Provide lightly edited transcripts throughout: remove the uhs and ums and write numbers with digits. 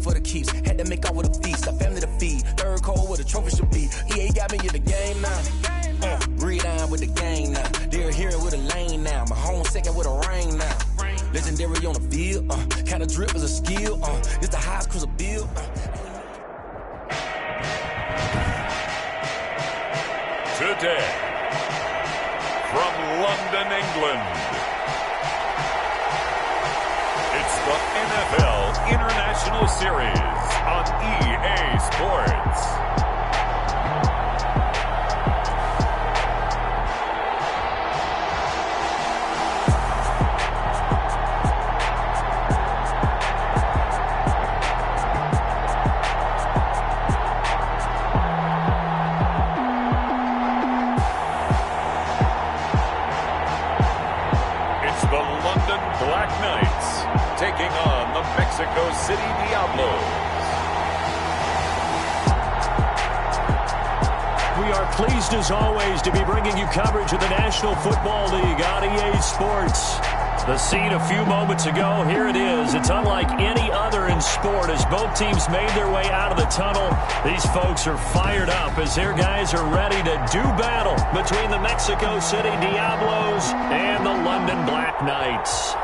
for the keeps. Had to make off with a feast, a family to feed. Third cold where the trophy should be. EA got me in the game now. Breathe down with the gang now. They're here with a lane now. My home second with a rain now. Legendary on the field. Kinda drip is a skill. It's the highest cruiser bill. Today, from London, England, it's the NFL International Series on EA Sports. BlackKnights taking on the Mexico City Diablos. We are pleased as always to be bringing you coverage of the National Football League on EA Sports. The scene a few moments ago, here it is. It's unlike any other in sport as both teams made their way out of the tunnel. These folks are fired up as their guys are ready to do battle between the Mexico City Diablos and the London BlackKnights.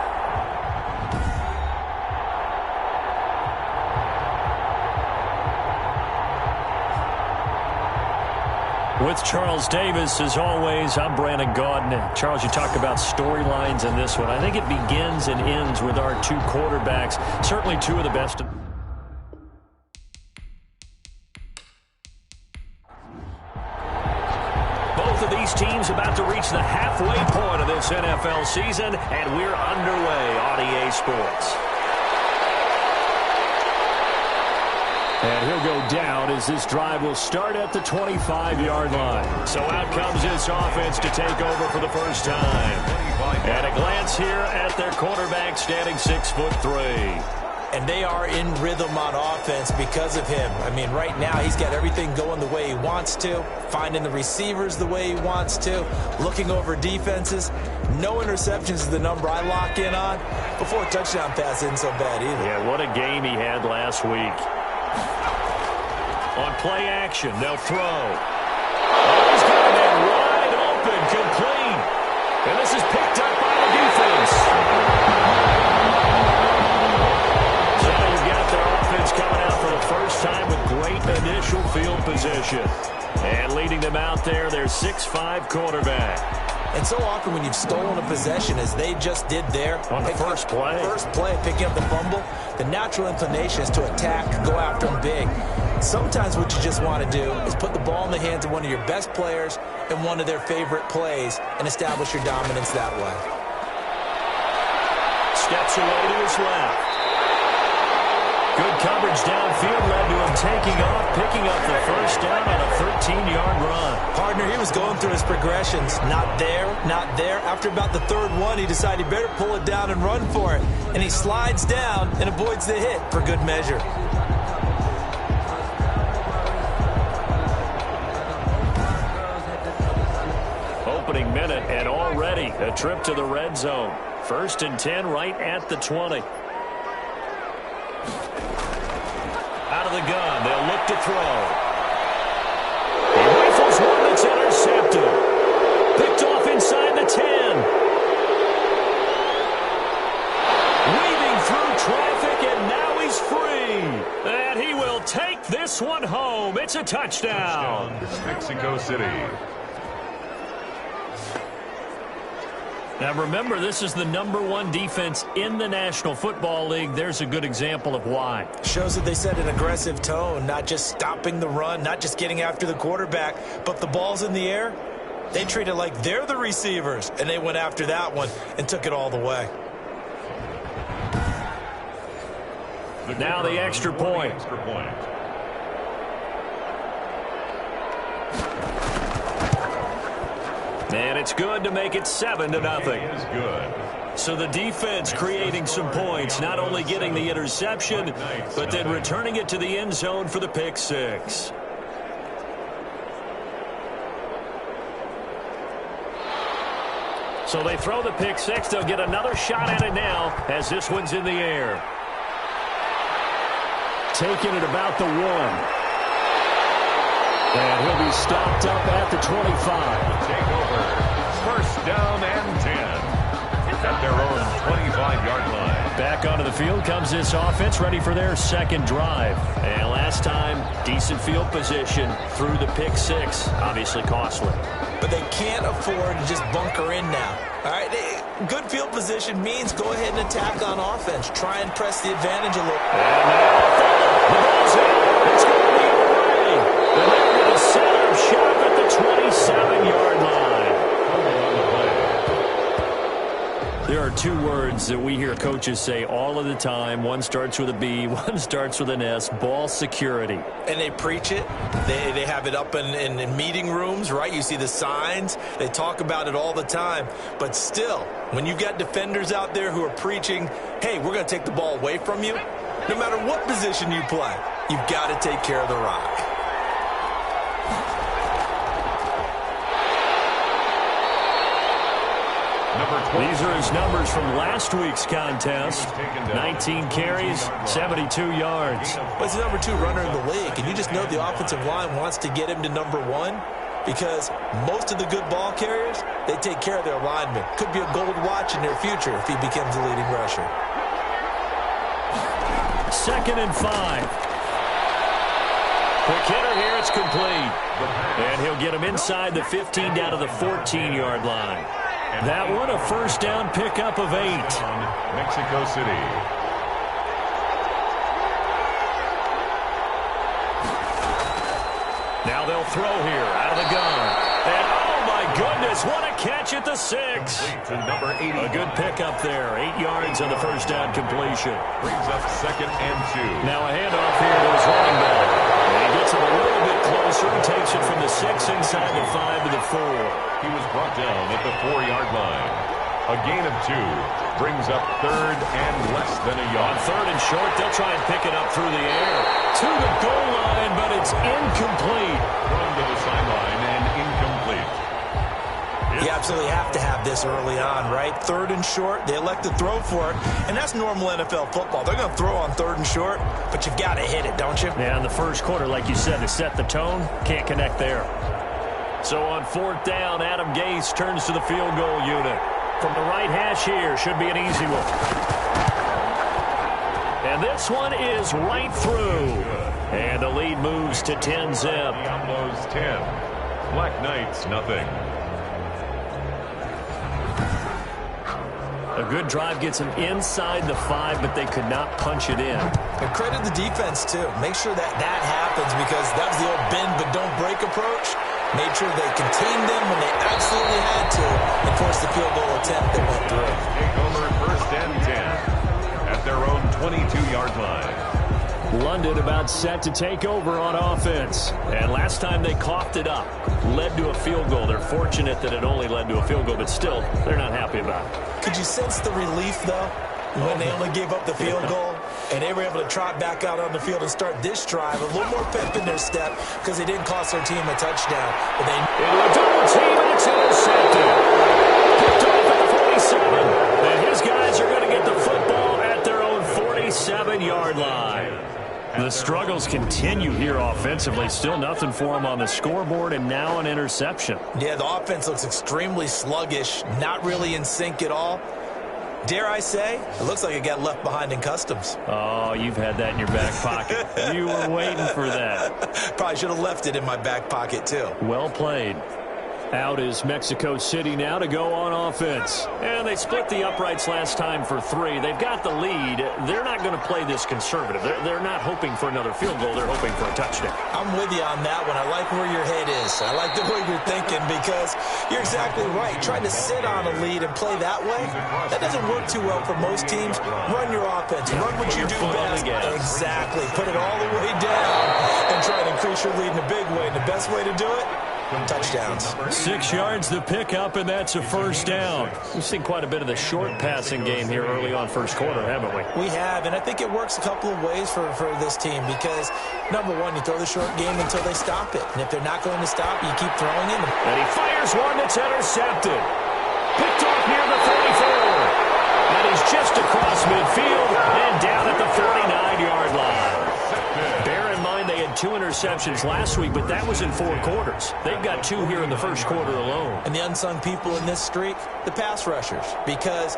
With Charles Davis, as always, I'm Brandon Gaudin. Charles, you talk about storylines in this one. I think it begins and ends with our two quarterbacks, certainly two of the best. Both of these teams about to reach the halfway point of this NFL season, and we're underway on EA Sports. And he'll go down as this drive will start at the 25-yard line. So out comes this offense to take over for the first time. And a glance here at their quarterback standing 6'3". And they are in rhythm on offense because of him. I mean, right now he's got everything going the way he wants to, finding the receivers the way he wants to, looking over defenses. No interceptions is the number I lock in on. Before a touchdown pass isn't so bad either. Yeah, what a game he had last week. On play action, they'll throw. Oh, he's got a man wide open, complete. And this is picked up by the defense. So you've got their offense coming out for the first time with great initial field position. And leading them out there, their 6'5" quarterback. And so often when you've stolen a possession, as they just did there, on the first play, picking up the fumble, the natural inclination is to attack, go after them big. Sometimes what you just want to do is put the ball in the hands of one of your best players in one of their favorite plays and establish your dominance that way. Steps away to his left. Good coverage downfield led to him taking off, picking up the first down on a 13-yard run. Partner, he was going through his progressions. Not there, not there. After about the third one, he decided he better pull it down and run for it. And he slides down and avoids the hit for good measure. Opening minute and already a trip to the red zone. 1st and 10 right at the 20. Out of the gun, they'll look to throw. He rifles one that's intercepted. Picked off inside the 10. Weaving through traffic, and now he's free. And he will take this one home. It's a touchdown. Mexico City. Now remember, this is the #1 defense in the National Football League. There's a good example of why. Shows that they set an aggressive tone, not just stopping the run, not just getting after the quarterback, but the ball's in the air. They treat it like they're the receivers, and they went after that one and took it all the way. Now the extra point. And it's good to make it 7-0. So the defense creating some points, not only getting the interception, but then returning it to the end zone for the pick six. So they throw the pick six. They'll get another shot at it now as this one's in the air. taken at about the 1. And he'll be stopped up at the 25. Take over. First down and 10 at their own 25-yard line. Back onto the field comes this offense, ready for their second drive. And last time, decent field position through the pick 6. Obviously costly. But they can't afford to just bunker in now. All right, good field position means go ahead and attack on offense. Try and press the advantage a little. And now the ball's in. It's going to be away. And they're going to set up shop at the 27-yard line. There are 2 words that we hear coaches say all of the time. One starts with a B, one starts with an S, ball security. And they preach it. They have it up in meeting rooms, right? You see the signs. They talk about it all the time. But still, when you've got defenders out there who are preaching, hey, we're going to take the ball away from you, no matter what position you play, you've got to take care of the rock. These are his numbers from last week's contest. 19 carries, 72 yards. Well, he's the number 2 runner in the league, and you just know the offensive line wants to get him to number 1 because most of the good ball carriers, they take care of their linemen. Could be a gold watch in their future if he becomes the leading rusher. 2nd and 5. Quick hitter here, it's complete. And he'll get him inside the 15 down to the 14-yard line. That one, a first down pickup of 8. Mexico City. Now they'll throw here out of the gun. And oh my goodness, what a catch at the 6. To number 80. A good pickup there. 8 yards on the first down completion. Brings up 2nd and 2. Now a handoff here to his running back. And he gets it a little bit closer. Takes it from the 6 inside the 5 to the 4. He was brought down at the 4-yard line. A gain of 2 brings up 3rd and less than a yard. On 3rd and short, they'll try and pick it up through the air. To the goal line, but it's incomplete. Thrown to the sideline and incomplete. You absolutely have to have this early on, right? 3rd and short, they elect to throw for it, and that's normal NFL football. They're going to throw on 3rd and short, but you've got to hit it, don't you? Yeah, in the first quarter, like you said, to set the tone, can't connect there. So on 4th down, Adam Gase turns to the field goal unit. From the right hash here, should be an easy one. And this one is right through. And the lead moves to 10-zip. Diablos 10. BlackKnights nothing. A good drive gets them inside the 5, but they could not punch it in. And credit the defense, too. Make sure that happens because that was the old bend but don't break approach. Made sure they contained them when they absolutely had to and forced the field goal attempt that went through. Take over 1st and 10 at their own 22-yard line. London about set to take over on offense. And last time they coughed it up, led to a field goal. They're fortunate that it only led to a field goal, but still, they're not happy about it. Could you sense the relief, though, when they only gave up the field goal? And they were able to trot back out on the field and start this drive. A little more pep in their step because they didn't cost their team a touchdown. But they into a double team, and it's intercepted. Picked off at the 47. And his guys are going to get the football at their own 47-yard line. The struggles continue here offensively. Still nothing for them on the scoreboard, and now an interception. Yeah, the offense looks extremely sluggish, not really in sync at all. Dare I say, it looks like it got left behind in customs. Oh, you've had that in your back pocket. You were waiting for that. Probably should have left it in my back pocket, too. Well played. Out is Mexico City now to go on offense. And they split the uprights last time for 3. They've got the lead. They're not going to play this conservative. They're not hoping for another field goal. They're hoping for a touchdown. I'm with you on that one. I like where your head is. I like the way you're thinking because you're exactly right. Trying to sit on a lead and play that way, that doesn't work too well for most teams. Run your offense. Run what you do best. Exactly. Put it all the way down and try to increase your lead in a big way. And the best way to do it, touchdowns. 6 yards the pickup, and that's a first down. We've seen quite a bit of the short passing game here early on first quarter, haven't we? We have, and I think it works a couple of ways for this team because, number one, you throw the short game until they stop it. And if they're not going to stop, you keep throwing it. And he fires one that's intercepted. Picked off near the 34. And he's just across midfield and down at the 49-yard line. 2 interceptions last week, but that was in 4 quarters. They've got 2 here in the first quarter alone. And the unsung people in this streak, the pass rushers, because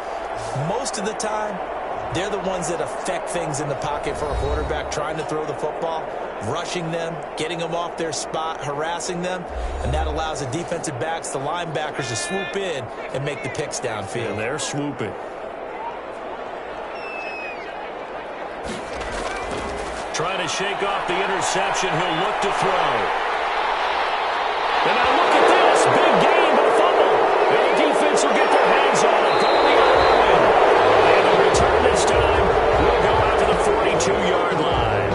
most of the time, they're the ones that affect things in the pocket for a quarterback trying to throw the football, rushing them, getting them off their spot, harassing them, and that allows the defensive backs, the linebackers, to swoop in and make the picks downfield. And they're swooping. Trying to shake off the interception. He'll look to throw. And now look at this. Big game, but a fumble. And the defense will get their hands on it. Going the other way. And the return this time will go out to the 42-yard line.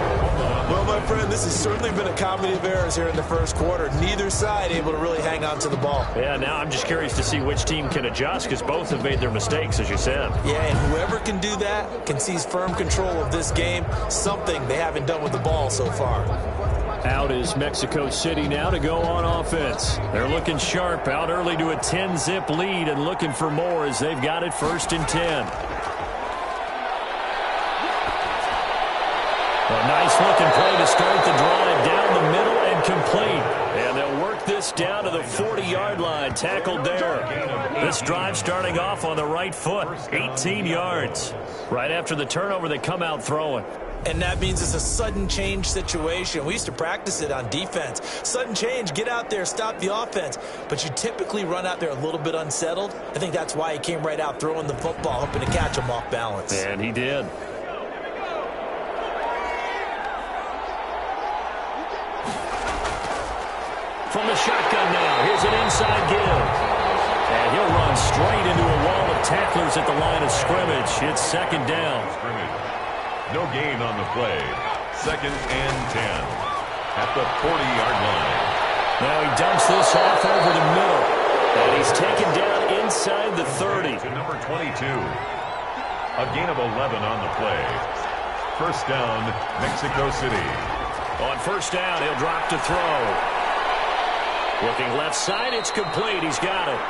Well, my friend, this has certainly been a comedy of errors here in the first quarter. Neither side able to really hang on to the ball. Yeah, now I'm just curious to see which team can adjust because both have made their mistakes, as you said. Yeah, and whoever can do that can seize firm control of this game, something they haven't done with the ball so far. Out is Mexico City now to go on offense. They're looking sharp, out early to a 10-zip lead and looking for more as they've got it 1st and 10. A nice-looking play to start the drive down the middle and complete. And they'll work this down to the 40-yard line, tackled there. This drive starting off on the right foot, 18 yards. Right after the turnover, they come out throwing. And that means it's a sudden change situation. We used to practice it on defense. Sudden change, get out there, stop the offense. But you typically run out there a little bit unsettled. I think that's why he came right out throwing the football, hoping to catch him off balance. And he did. From the shotgun now, here's an inside give. And he'll run straight into a wall of tacklers at the line of scrimmage. It's 2nd down. No gain on the play. 2nd and 10 at the 40-yard line. Now he dumps this off over the middle. And he's taken down inside the 30. To number 22. A gain of 11 on the play. 1st down, Mexico City. On 1st down, he'll drop to throw. Looking left side, it's complete. He's got it.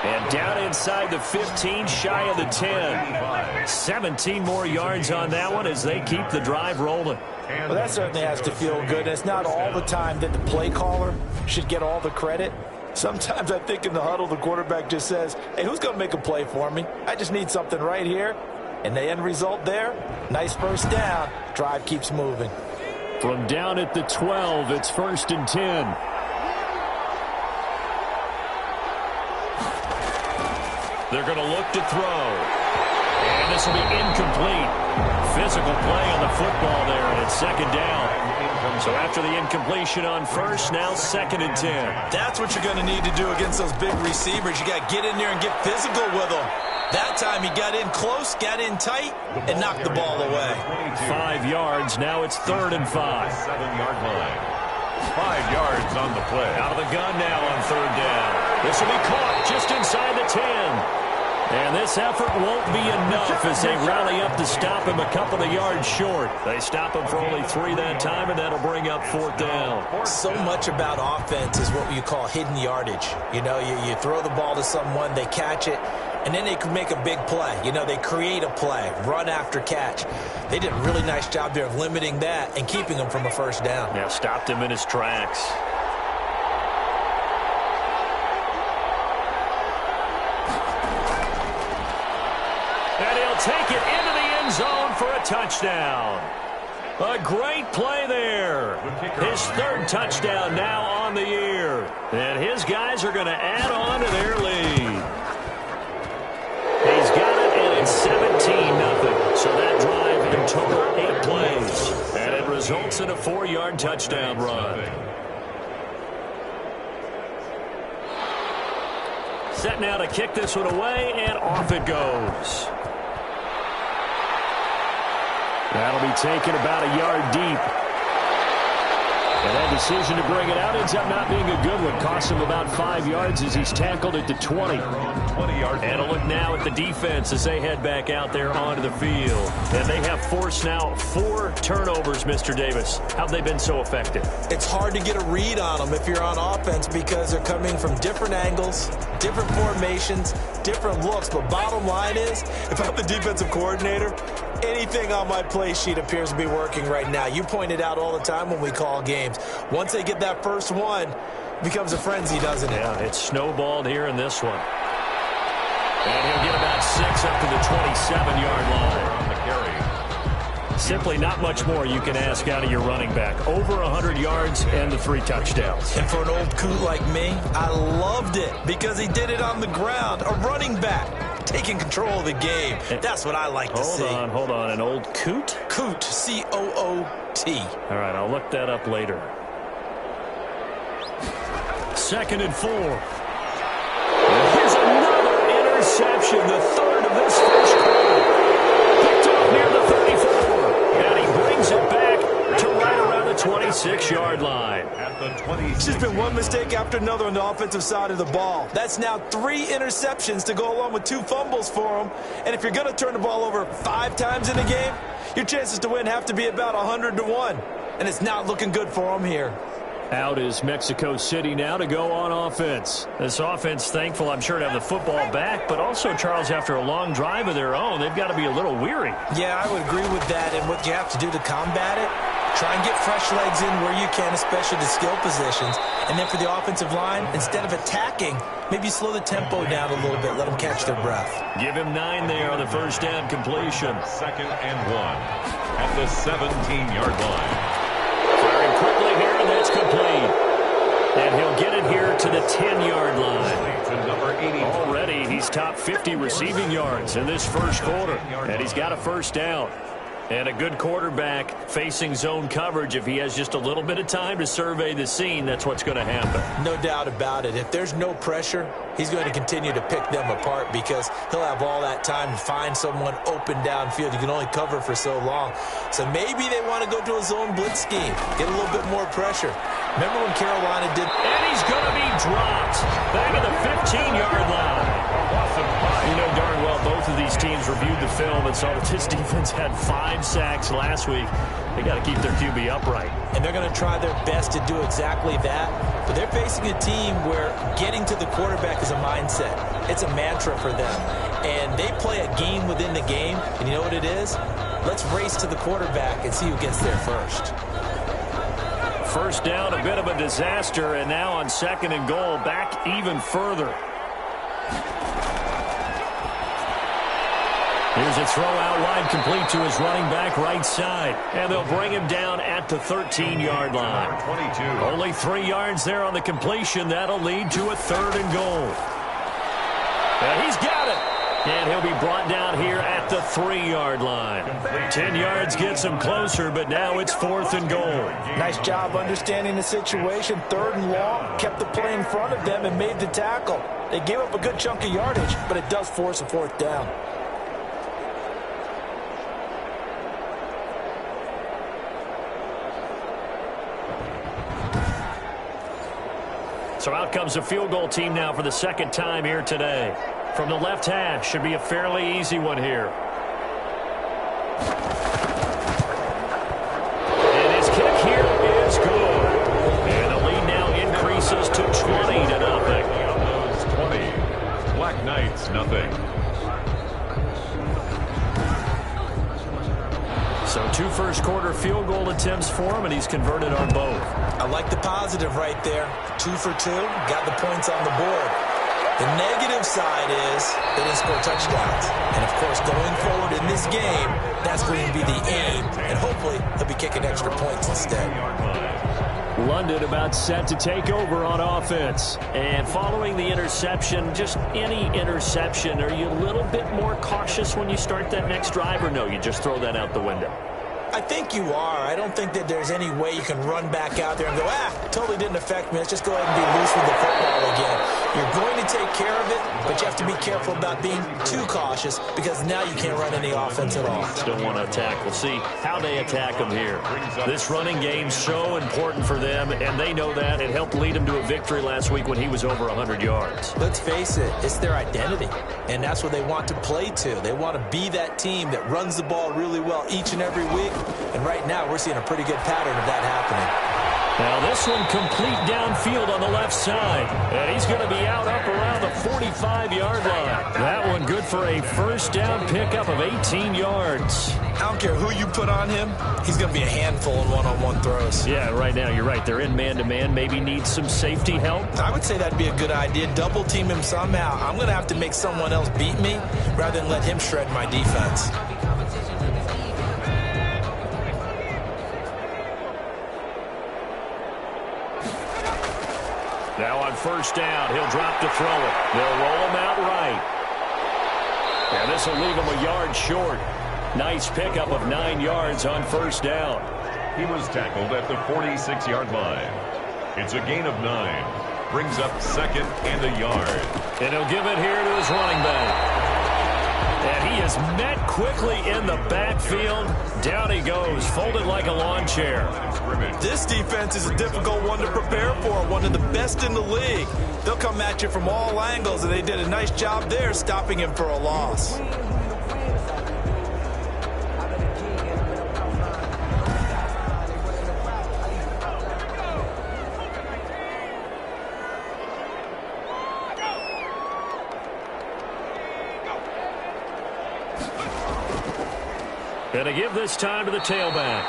And down inside the 15, shy of the 10. 17 more yards on that one as they keep the drive rolling. Well, that certainly has to feel good. It's not all the time that the play caller should get all the credit. Sometimes I think in the huddle, the quarterback just says, hey, who's going to make a play for me? I just need something right here. And the end result there, nice 1st down. Drive keeps moving. From down at the 12, it's 1st and 10. They're going to look to throw. And this will be incomplete. Physical play on the football there, and it's 2nd down. So after the incompletion on 1st, now 2nd and 10. That's what you're going to need to do against those big receivers. You got to get in there and get physical with them. That time he got in close, got in tight, and knocked the ball away. 5 yards. Now it's 3rd and 5. 7-yard line. 5 yards on the play. Out of the gun now on 3rd down. This will be caught just inside the 10. And this effort won't be enough as they rally up to stop him a couple of yards short. They stop him for only 3 that time, and that'll bring up 4th down. So much about offense is what you call hidden yardage. You know, you throw the ball to someone, they catch it, and then they can make a big play. You know, they create a play, run after catch. They did a really nice job there of limiting that and keeping him from a 1st down. Yeah, stopped him in his tracks. And he'll take it into the end zone for a touchdown. A great play there. His 3rd touchdown now on the year. And his guys are going to add on to their lead. He's got it, and it's 17-0. So that drive in total 8 plays. And it results in a 4-yard touchdown run. Set now to kick this one away, and off it goes. That'll be taken about a yard deep. And that decision to bring it out ends up not being a good one. Costs him about 5 yards as he's tackled at the 20. And a look now at the defense as they head back out there onto the field. And they have forced now 4 turnovers, Mr. Davis. How have they been so effective? It's hard to get a read on them if you're on offense because they're coming from different angles, different formations, different looks, but bottom line is, if I'm the defensive coordinator, anything on my play sheet appears to be working right now. You point it out all the time when we call games. Once they get that first one, it becomes a frenzy, doesn't it? Yeah, it's snowballed here in this one. And he'll get about 6 up to the 27-yard line. On the carry. Simply not much more you can ask out of your running back. Over 100 yards and the 3 touchdowns. And for an old coot like me, I loved it because he did it on the ground. A running back taking control of the game. That's what I like to see. Hold on. An old coot? Coot, C-O-O-T. All right, I'll look that up later. 2nd and 4. Here's another interception, the third of this first quarter. Picked off near the 34. And he brings it back to right around the 26-yard line. At the 26. It's just been one mistake after another on the offensive side of the ball. That's now 3 interceptions to go along with 2 fumbles for him. And if you're going to turn the ball over 5 times in a game, your chances to win have to be about 100-1. And it's not looking good for him here. Out is Mexico City now to go on offense. This offense, thankful, I'm sure, to have the football back, but also, Charles, after a long drive of their own, they've got to be a little weary. Yeah, I would agree with that, and what you have to do to combat it, try and get fresh legs in where you can, especially the skill positions. And then for the offensive line, instead of attacking, maybe slow the tempo down a little bit, let them catch their breath. Give him 9 there on the first down completion. 2nd and 1 at the 17-yard line. Firing quickly here, and that's complete. And he'll get it here to the 10-yard line. To number 80. Already, he's top 50 receiving yards in this first quarter. And he's got a first down. And a good quarterback facing zone coverage. If he has just a little bit of time to survey the scene, that's what's going to happen. No doubt about it. If there's no pressure, he's going to continue to pick them apart because he'll have all that time to find someone open downfield. You can only cover for so long. So maybe they want to go to a zone blitz scheme, get a little bit more pressure. Remember when Carolina did... And he's going to be dropped back at the 15-yard line. You know darn well both of these teams reviewed the film and saw that this defense had 5 sacks last week. They got to keep their QB upright. And they're going to try their best to do exactly that. But they're facing a team where getting to the quarterback is a mindset. It's a mantra for them. And they play a game within the game. And you know what it is? Let's race to the quarterback and see who gets there first. First down, a bit of a disaster. And now on 2nd and goal, back even further. Here's a throw out wide, complete to his running back right side. And they'll bring him down at the 13-yard line. 22. Only 3 yards there on the completion. That'll lead to a 3rd and goal. And he's got it. And he'll be brought down here at the 3-yard line. 10 yards gets him closer, but now it's 4th and goal. Nice job understanding the situation. 3rd and long, kept the play in front of them and made the tackle. They gave up a good chunk of yardage, but it does force a 4th down. So out comes the field goal team now for the 2nd time here today. From the left hash, should be a fairly easy one here. And his kick here is good. And the lead now increases to 20-0. Diablos 20. Black Knights nothing. So 2 first-quarter field goal attempts for him, and he's converted on both. I like the positive right there. 2 for 2, got the points on the board. The negative side is they didn't score touchdowns. And, of course, going forward in this game, that's going to be the aim. And hopefully he'll be kicking extra points instead. London about set to take over on offense. And following the interception, just any interception, are you a little bit more cautious when you start that next drive, or no, you just throw that out the window? I think you are. I don't think that there's any way you can run back out there and go, totally didn't affect me. Let's just go ahead and be loose with the football again. You're going to take care of it, but you have to be careful about being too cautious because now you can't run any offense at all. Still want to attack. We'll see how they attack them here. This running game's so important for them, and they know that. It helped lead them to a victory last week when he was over 100 yards. Let's face it, it's their identity, and that's what they want to play to. They want to be that team that runs the ball really well each and every week. And right now, we're seeing a pretty good pattern of that happening. Now this one complete downfield on the left side. And he's going to be out up around the 45-yard line. That one good for a first down pickup of 18 yards. I don't care who you put on him, he's going to be a handful in one-on-one throws. Yeah, right now you're right. They're in man-to-man. Maybe need some safety help. I would say that'd be a good idea. Double team him somehow. I'm going to have to make someone else beat me rather than let him shred my defense. Now on first down, he'll drop to throw it. They'll roll him out right. And this will leave him a yard short. Nice pickup of 9 yards on first down. He was tackled at the 46-yard line. It's a gain of 9. Brings up second and a yard. And he'll give it here to his running back. And he is met quickly in the backfield. Down he goes, folded like a lawn chair. This defense is a difficult one to prepare for, one of the best in the league. They'll come at you from all angles, and they did a nice job there stopping him for a loss. Going to give this time to the tailback.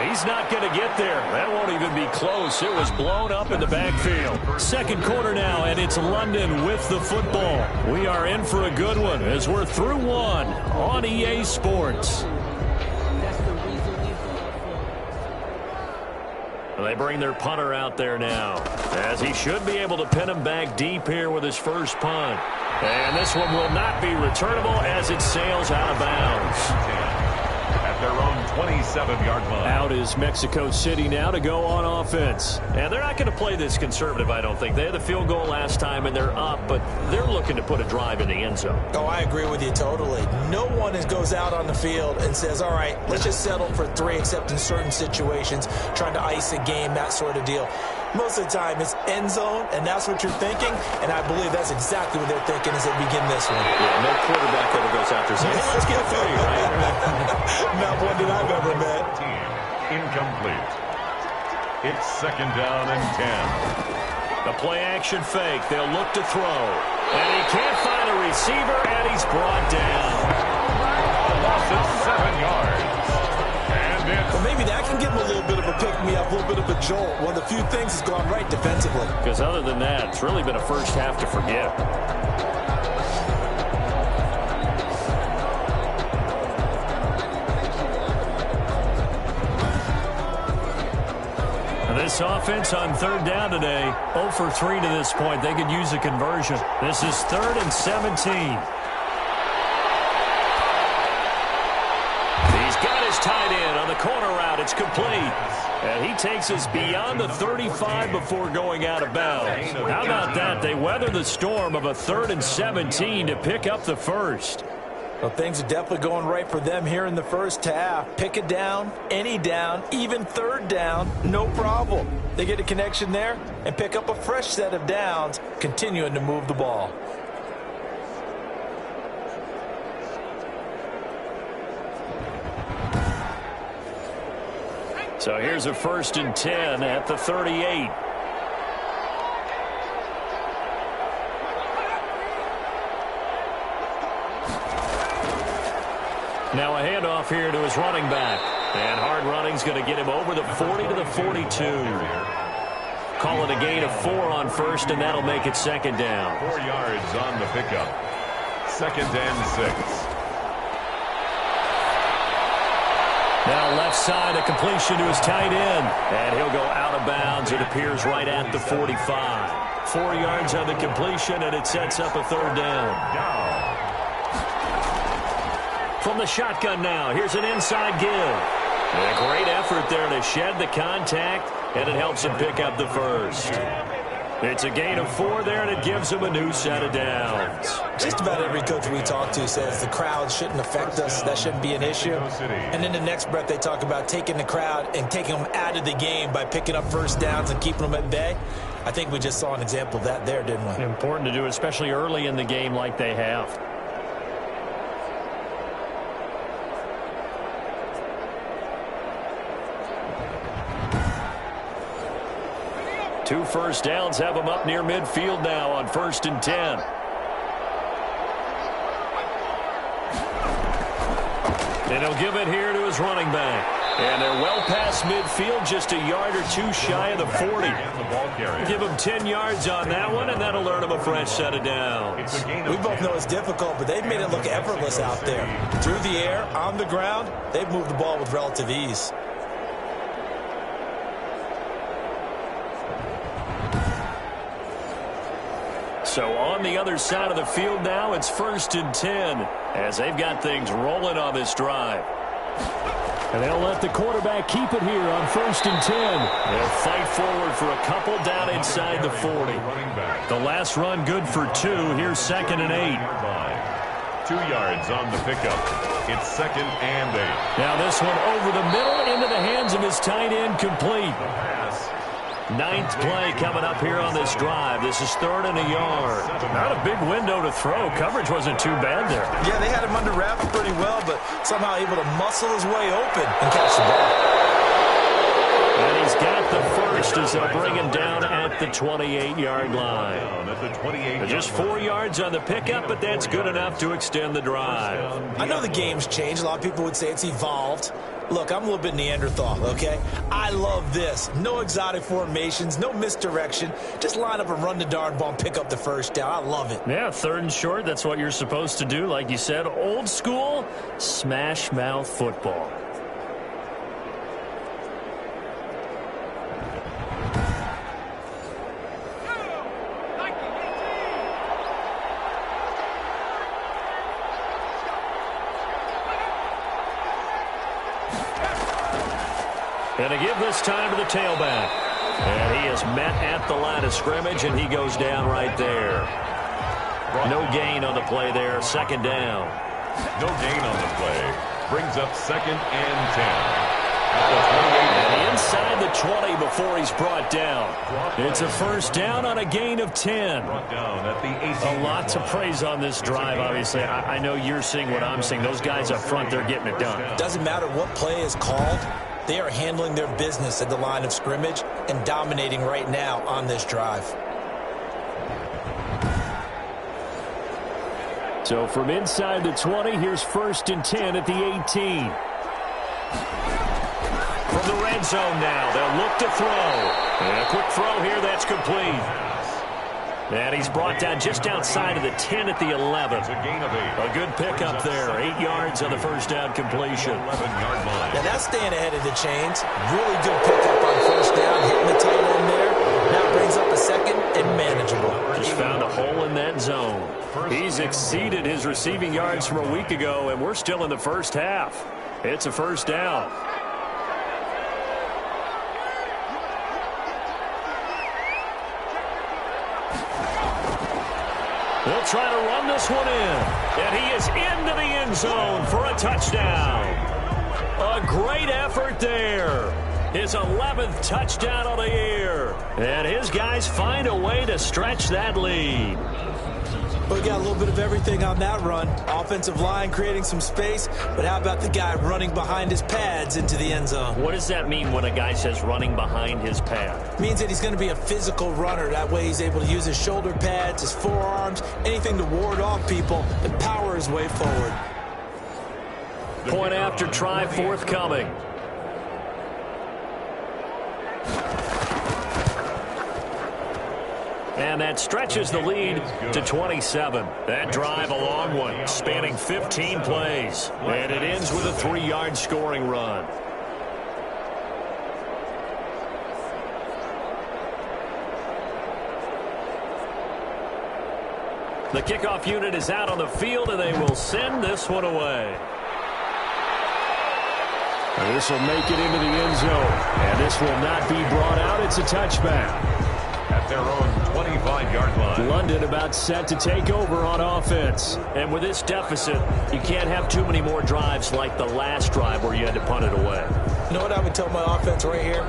He's not going to get there. That won't even be close. It was blown up in the backfield. Second quarter now, and it's London with the football. We are in for a good one as we're through one on EA Sports. They bring their punter out there now, as he should be able to pin him back deep here with his first punt. And this one will not be returnable as it sails out of bounds. Their own 27-yard line. Out is Mexico City now to go on offense. And they're not going to play this conservative, I don't think. They had the field goal last time, and they're up, but they're looking to put a drive in the end zone. Oh, I agree with you totally. No one goes out on the field and says, all right, let's just settle for 3, except in certain situations, trying to ice a game, that sort of deal. Most of the time, it's end zone, and that's what you're thinking, and I believe that's exactly what they're thinking as they begin this one. Yeah, no quarterback ever goes out there saying, let's get 3, right? Not one that I've ever met. Incomplete. It's second down and 10. The play-action fake. They'll look to throw. And he can't find a receiver, and he's brought down. A loss of 7 yards. Well, maybe that can give him a little bit of a pick-me-up, a little bit of a jolt. One of the few things has gone right defensively. Because other than that, it's really been a first half to forget. This offense on third down today, 0 for 3 to this point. They could use a conversion. This is 3rd and 17. He's got his tight end on the corner route. It's complete. And he takes us beyond the 35 before going out of bounds. How about that? They weather the storm of a 3rd and 17 to pick up the first. Well, things are definitely going right for them here in the first half. Pick a down, any down, even third down, no problem. They get a connection there and pick up a fresh set of downs, continuing to move the ball. So here's a 1st and 10 at the 38. Now a handoff here to his running back. And hard running's going to get him over the 40 to the 42. Call it a gain of 4 on first, and that'll make it second down. 4 yards on the pickup. 2nd and 6. Now left side, a completion to his tight end. And he'll go out of bounds. It appears right at the 45. 4 yards on the completion, and it sets up a 3rd down. From the shotgun now, here's an inside give. And a great effort there to shed the contact, and it helps him pick up the first. It's a gain of 4 there, and it gives him a new set of downs. Just about every coach we talk to says the crowd shouldn't affect us. That shouldn't be an issue. And in the next breath, they talk about taking the crowd and taking them out of the game by picking up first downs and keeping them at bay. I think we just saw an example of that there, didn't we? Important to do, especially early in the game like they have. 2 first downs have him up near midfield now on 1st and 10. And he'll give it here to his running back. And they're well past midfield, just a yard or 2 shy of the 40. Give him 10 yards on that one, and that'll earn him a fresh set of downs. We both know it's difficult, but they've made it look effortless out there. Through the air, on the ground, they've moved the ball with relative ease. So on the other side of the field now, it's 1st and 10 as they've got things rolling on this drive. And they'll let the quarterback keep it here on 1st and 10. They'll fight forward for a couple down inside the 40. The last run good for 2. Here's 2nd and 8. 2 yards on the pickup. It's 2nd and 8. Now this one over the middle into the hands of his tight end, complete. 9th play coming up here on this drive. This is 3rd and a yard. Not a big window to throw. Coverage wasn't too bad there. Yeah, they had him under wraps pretty well, but somehow able to muscle his way open and catch the ball. And he's got the first as they'll bring him down at the 28-yard line. Just 4 yards on the pickup, but that's good enough to extend the drive. I know the game's changed. A lot of people would say it's evolved. Look, I'm a little bit Neanderthal, okay? I love this. No exotic formations, no misdirection. Just line up and run the darn ball and pick up the first down. I love it. Yeah, 3rd and short, that's what you're supposed to do. Like you said, old school, smash mouth football. And to give this time to the tailback. And he is met at the line of scrimmage, and he goes down right there. No gain on the play there. 2nd down. No gain on the play. Brings up 2nd and 10. At the 28. And inside the 20 before he's brought down. It's a 1st down on a gain of 10. Brought down at the 18. A lot to praise on this drive, obviously. I know you're seeing what I'm seeing. Those guys up front, they're getting it done. Doesn't matter what play is called. They are handling their business at the line of scrimmage and dominating right now on this drive. So from inside the 20, here's 1st and 10 at the 18. From the red zone now, they'll look to throw. And a quick throw here, that's complete. And he's brought down just outside of the 10 at the 11. It's a gain of 8. A good pickup there. 8 yards on the 1st down completion. 11-yard line. Now that's staying ahead of the chains. Really good pickup on 1st down, hitting the tight end there. Now brings up a 2nd and manageable. Just found a hole in that zone. He's exceeded his receiving yards from a week ago, and we're still in the 1st half. It's a 1st down. They'll try to run this one in. And he is into the end zone for a touchdown. A great effort there. His 11th touchdown of the year. And his guys find a way to stretch that lead. We got a little bit of everything on that run. Offensive line creating some space, but how about the guy running behind his pads into the end zone? What does that mean when a guy says running behind his pad? It means that he's going to be a physical runner. That way he's able to use his shoulder pads, his forearms, anything to ward off people and power his way forward. Point after try forthcoming. And that stretches the lead to 27. That drive a long one, spanning 15 plays. And it ends with a 3-yard scoring run. The kickoff unit is out on the field, and they will send this one away. And this will make it into the end zone. And this will not be brought out. It's a touchback. At their own 25-yard line. London about set to take over on offense. And with this deficit, you can't have too many more drives like the last drive where you had to punt it away. You know what I would tell my offense right here?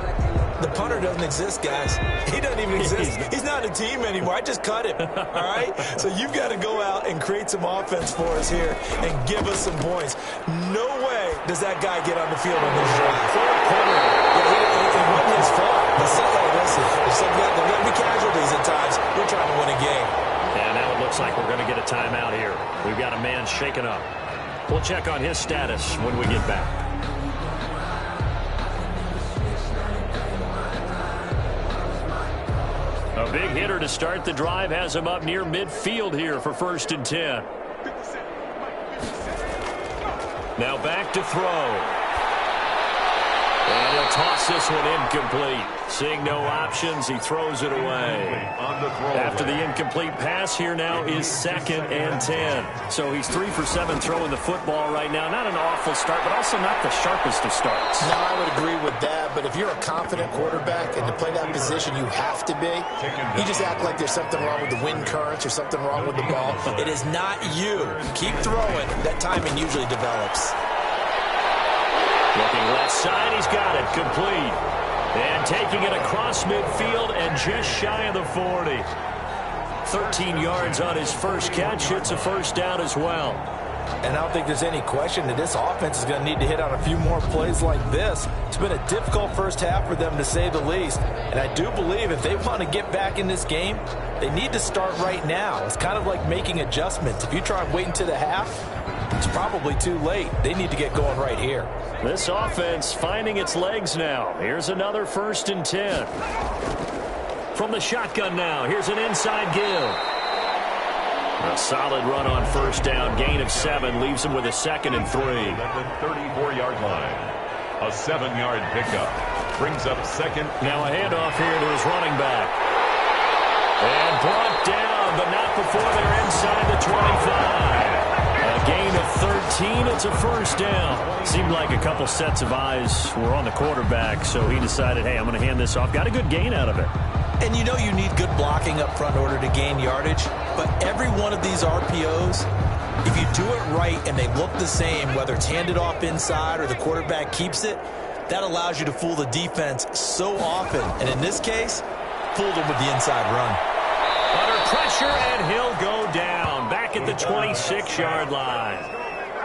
The punter doesn't exist, guys. He doesn't even exist. He's not a team anymore. I just cut him, all right? So you've got to go out and create some offense for us here and give us some points. No way does that guy get on the field on this drive. It wasn't his fault. Listen, if you got the We'll check on his status when we get back. A big hitter to start the drive has him up near midfield here for 1st and 10. Now back to throw. And he'll toss this one incomplete. Seeing no options, he throws it away. After the incomplete pass, here now is 2nd and 10. So he's 3 for 7 throwing the football right now. Not an awful start, but also not the sharpest of starts. No, I would agree with that. But if you're a confident quarterback and to play that position, you have to be. You just act like there's something wrong with the wind currents or something wrong with the ball. It is not you. Keep throwing. That timing usually develops. Looking left side, he's got it, complete. And taking it across midfield and just shy of the 40. 13 yards on his first catch. It's a 1st down as well. And I don't think there's any question that this offense is going to need to hit on a few more plays like this. It's been a difficult first half for them, to say the least. And I do believe if they want to get back in this game, they need to start right now. It's kind of like making adjustments. If you try and wait until the half, it's probably too late. They need to get going right here. This offense finding its legs now. Here's another 1st and 10. From the shotgun now, here's an inside give. A solid run on 1st down. Gain of 7 leaves him with a 2nd and 3. At the 34-yard line. A 7-yard pickup. Brings up 2nd. Now a handoff here to his running back. And brought down, but not before they're inside the 25. A gain of 13. It's a 1st down. Seemed like a couple sets of eyes were on the quarterback, so he decided, hey, I'm going to hand this off. Got a good gain out of it. And you know you need good blocking up front in order to gain yardage. But every one of these RPOs, if you do it right and they look the same, whether it's handed off inside or the quarterback keeps it, that allows you to fool the defense so often. And in this case, fooled them with the inside run. Under pressure, and he'll go down. Back at the 26-yard line.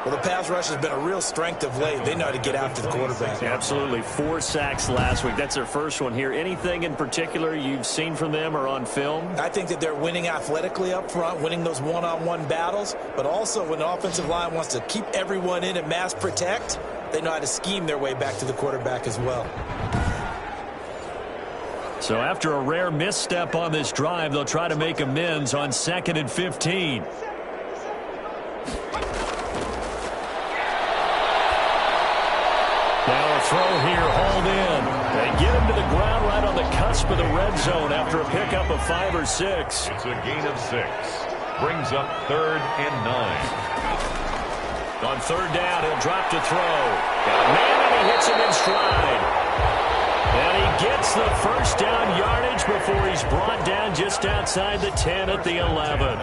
Well, the pass rush has been a real strength of late. They know how to get after the quarterback. Absolutely. 4 sacks last week. That's their first one here. Anything in particular you've seen from them or on film? I think that they're winning athletically up front, winning those one-on-one battles, but also when the offensive line wants to keep everyone in and mass protect, they know how to scheme their way back to the quarterback as well. So after a rare misstep on this drive, they'll try to make amends on 2nd and 15. Now a throw here, hauled in. They get him to the ground right on the cusp of the red zone after a pickup of 5 or 6. It's a gain of 6. Brings up 3rd and 9. On 3rd down, he'll drop to throw. Got a man, and he hits him in stride. And he gets the 1st down yardage before he's brought down just outside the 10 at the 11.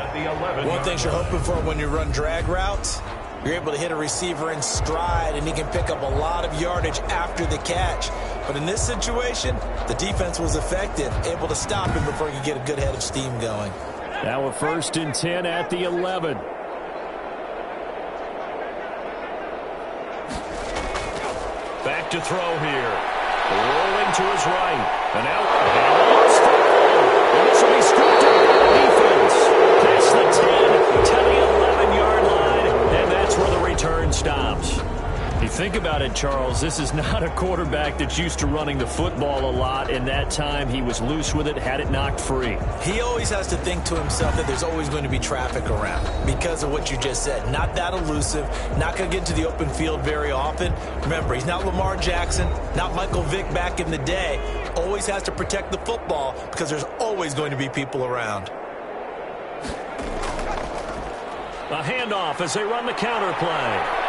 One thing you're hoping for when you run drag routes, you're able to hit a receiver in stride, and he can pick up a lot of yardage after the catch. But in this situation, the defense was effective, able to stop him before he could get a good head of steam going. Now a 1st and 10 at the 11. Back to throw here. Rolling to his right. And out. And this will be scooped up by the defense. Past the 10 to the 11-yard line. And that's where the return stops. You think about it, Charles, this is not a quarterback that's used to running the football a lot. In that time, he was loose with it, had it knocked free. He always has to think to himself that there's always going to be traffic around because of what you just said. Not that elusive, not going to get into the open field very often. Remember, he's not Lamar Jackson, not Michael Vick back in the day. Always has to protect the football because there's always going to be people around. A handoff as they run the counter play.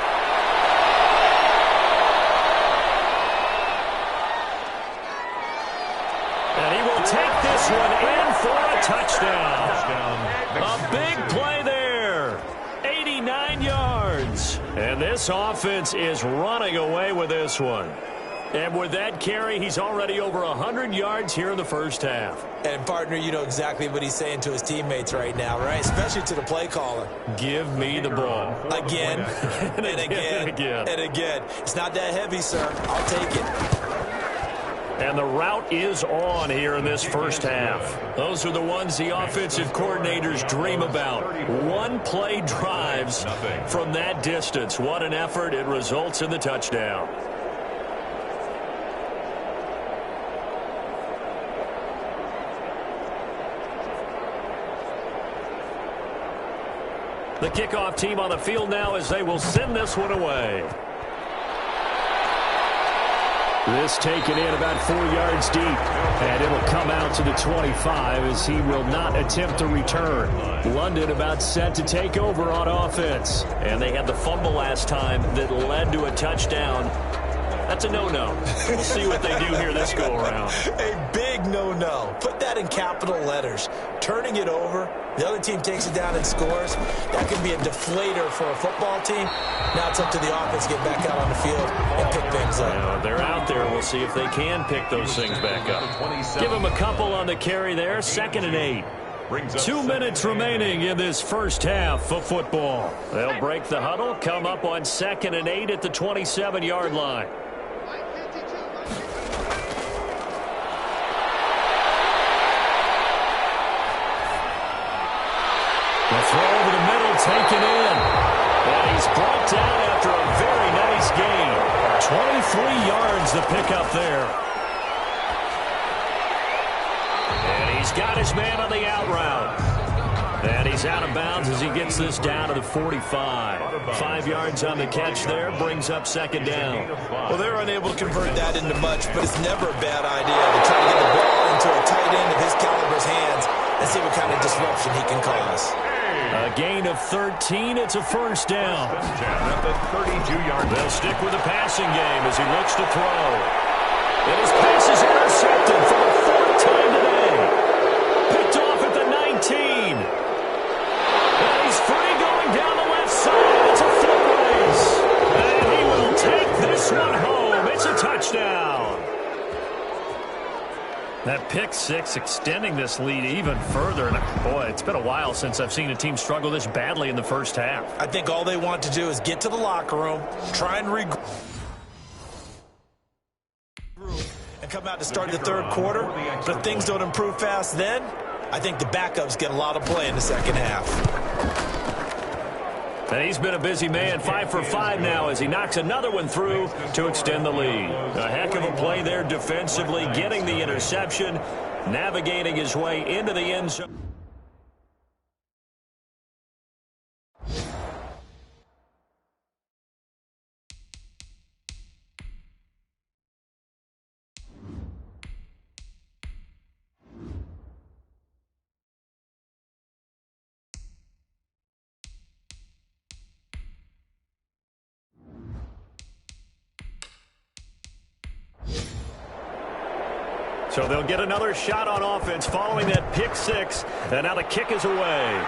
And he will take this one in for a touchdown. A big play there. 89 yards. And this offense is running away with this one. And with that carry, he's already over 100 yards here in the first half. And, partner, you know exactly what he's saying to his teammates right now, right? Especially to the play caller. Give me the ball. Again, and again, and again. It's not that heavy, sir. I'll take it. And the route is on here in this first half. Those are the ones the offensive coordinators dream about. One-play drives from that distance. What an effort. It results in the touchdown. The kickoff team on the field now as they will send this one away. This taken in about 4 yards deep, and it'll come out to the 25 as he will not attempt to return. London about set to take over on offense. And they had the fumble last time that led to a touchdown. That's a no-no. We'll see what they do here this go-around. A big no-no. Put that in capital letters. Turning it over, the other team takes it down and scores. That can be a deflator for a football team. Now it's up to the offense to get back out on the field and pick things up. Now, they're out there. We'll see if they can pick those things back up. Give them a couple on the carry there. 2nd and 8. 2 minutes remaining in this first half of football. They'll break the huddle, come up on 2nd and 8 at the 27-yard line. The throw over the middle taken in. And he's brought down after a very nice gain. 23 yards the pickup there. And he's got his man on the out route. And he's out of bounds as he gets this down to the 45. 5 yards on the catch there, brings up 2nd down. Well, they're unable to convert that into much, but it's never a bad idea to try to get the ball into a tight end of his caliber's hands and see what kind of disruption he can cause. A gain of 13. It's a first down. At the 32-yard line. They'll stick with the passing game as he looks to throw. And his pass is intercepted for the 4th time today. Picked off at the 19. And he's free going down the left side. It's a foot race. And he will take this one home. It's a touchdown. That pick six extending this lead even further. And boy, it's been a while since I've seen a team struggle this badly in the first half. I think all they want to do is get to the locker room, try and regroup, and come out to start the third quarter. But if things don't improve fast then, I think the backups get a lot of play in the second half. And he's been a busy man, 5 for 5 now as he knocks another one through to extend the lead. A heck of a play there defensively, getting the interception, navigating his way into the end zone. So they'll get another shot on offense following that pick six. And now the kick is away.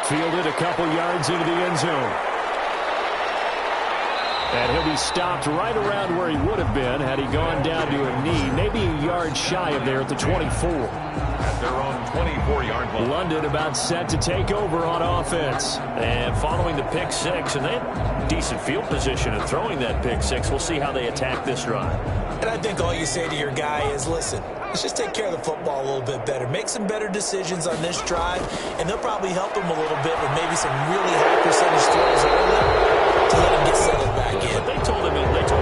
Fielded a couple yards into the end zone. And he'll be stopped right around where he would have been had he gone down to a knee, maybe a yard shy of there at the 24. At their own 24-yard line. London about set to take over on offense. And following the pick six, and they have decent field position in throwing that pick six. We'll see how they attack this drive. And I think all you say to your guy is, listen, let's just take care of the football a little bit better. Make some better decisions on this drive, and they'll probably help him a little bit with maybe some really high percentage throws early to let him get settled back in. But they told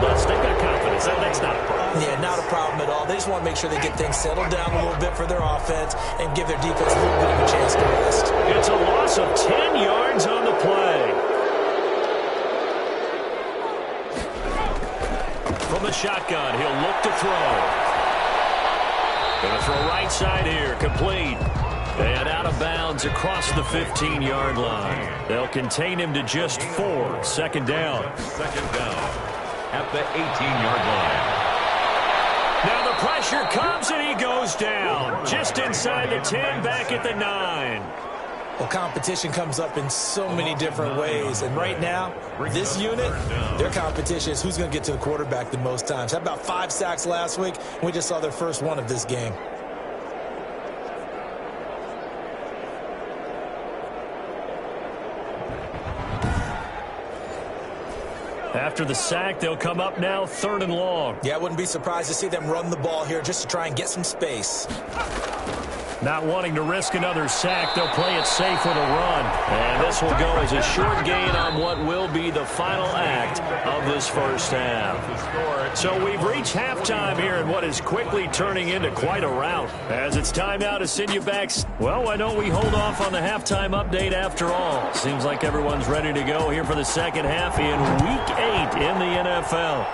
us they've got confidence. That's not a problem. Yeah, not a problem at all. They just want to make sure they get things settled down a little bit for their offense and give their defense a little bit of a chance to rest. It's a loss of 10 yards on the play. From the shotgun, he'll look to throw. Going to throw right side here, complete. And out of bounds across the 15-yard line. They'll contain him to just 4. Second down. Second down at the 18-yard line. Now the pressure comes and he goes down. Just inside the 10, back at the 9. Well, competition comes up in so many different ways. And right now, this unit, their competition is who's going to get to the quarterback the most times. Had about 5 sacks last week. We just saw their first one of this game. After the sack, they'll come up now 3rd and long. Yeah, I wouldn't be surprised to see them run the ball here just to try and get some space. Not wanting to risk another sack, they'll play it safe with a run. And this will go as a short gain on what will be the final act of this first half. So we've reached halftime here in what is quickly turning into quite a rout. As it's time now to send you back. Well, why don't we hold off on the halftime update after all? Seems like everyone's ready to go here for the second half in Week 8 in the NFL.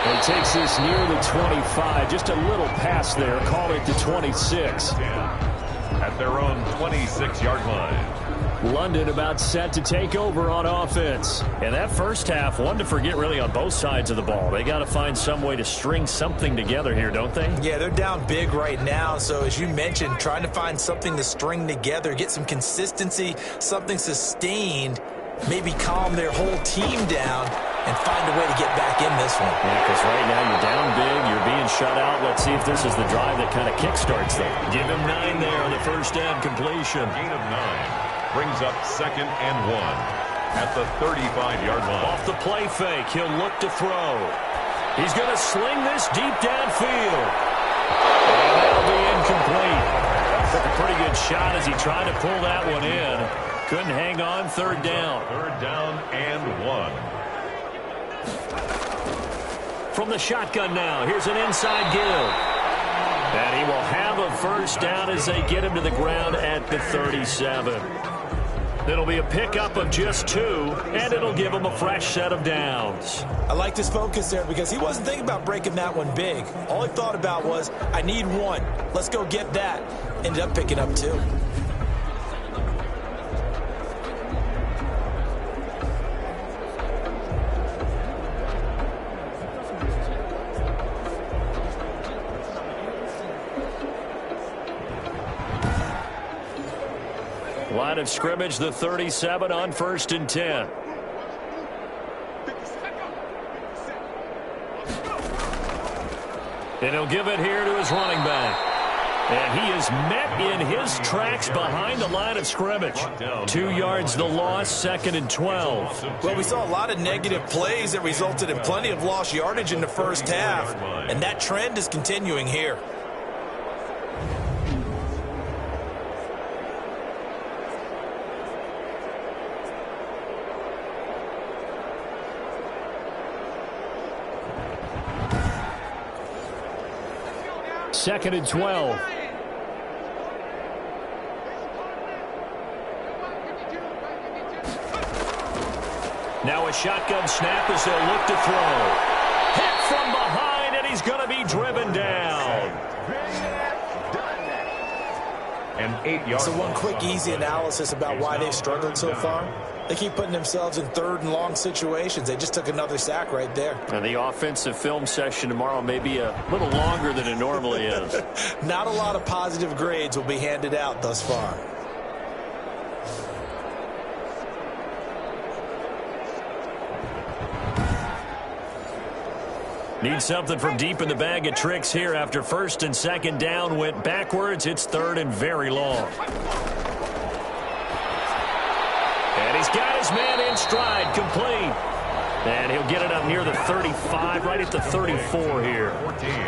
He takes this near the 25, just a little pass there, call it the 26. At their own 26-yard line. London about set to take over on offense. And that first half, one to forget really on both sides of the ball. They got to find some way to string something together here, don't they? Yeah, they're down big right now. So as you mentioned, trying to find something to string together, get some consistency, something sustained, maybe calm their whole team down and find a way to get back in this one. Yeah, because right now you're down big, you're being shut out. Let's see if this is the drive that kind of kickstarts them. Give him 9 there on the first down completion. Gain of 9 brings up 2nd and 1 at the 35-yard line. Off the play fake, he'll look to throw. He's going to sling this deep downfield. And that'll be incomplete. Took a pretty good shot as he tried to pull that one in. Couldn't hang on, 3rd down. 3rd down and 1. From the shotgun now, here's an inside give. And he will have a first down as they get him to the ground at the 37. It'll be a pickup of just 2, and it'll give him a fresh set of downs. I liked his focus there because he wasn't thinking about breaking that one big. All he thought about was, I need 1. Let's go get that. Ended up picking up 2. Line of scrimmage, the 37 on 1st and 10. And he'll give it here to his running back. And he is met in his tracks behind the line of scrimmage. 2 yards the loss, 2nd and 12. Well, we saw a lot of negative plays that resulted in plenty of lost yardage in the first half. And that trend is continuing here. Second and 12. Now a shotgun snap as they'll look to throw. Hit from behind, and he's going to be driven down. An 8-yard. So one quick, easy analysis about why they've struggled so far. They keep putting themselves in 3rd and long situations. They just took another sack right there. And the offensive film session tomorrow may be a little longer than it normally is. Not a lot of positive grades will be handed out thus far. Need something from deep in the bag of tricks here after 1st and 2nd down went backwards. It's 3rd and very long. And he's got his man in stride, complete. And he'll get it up near the 35, right at the 34 here.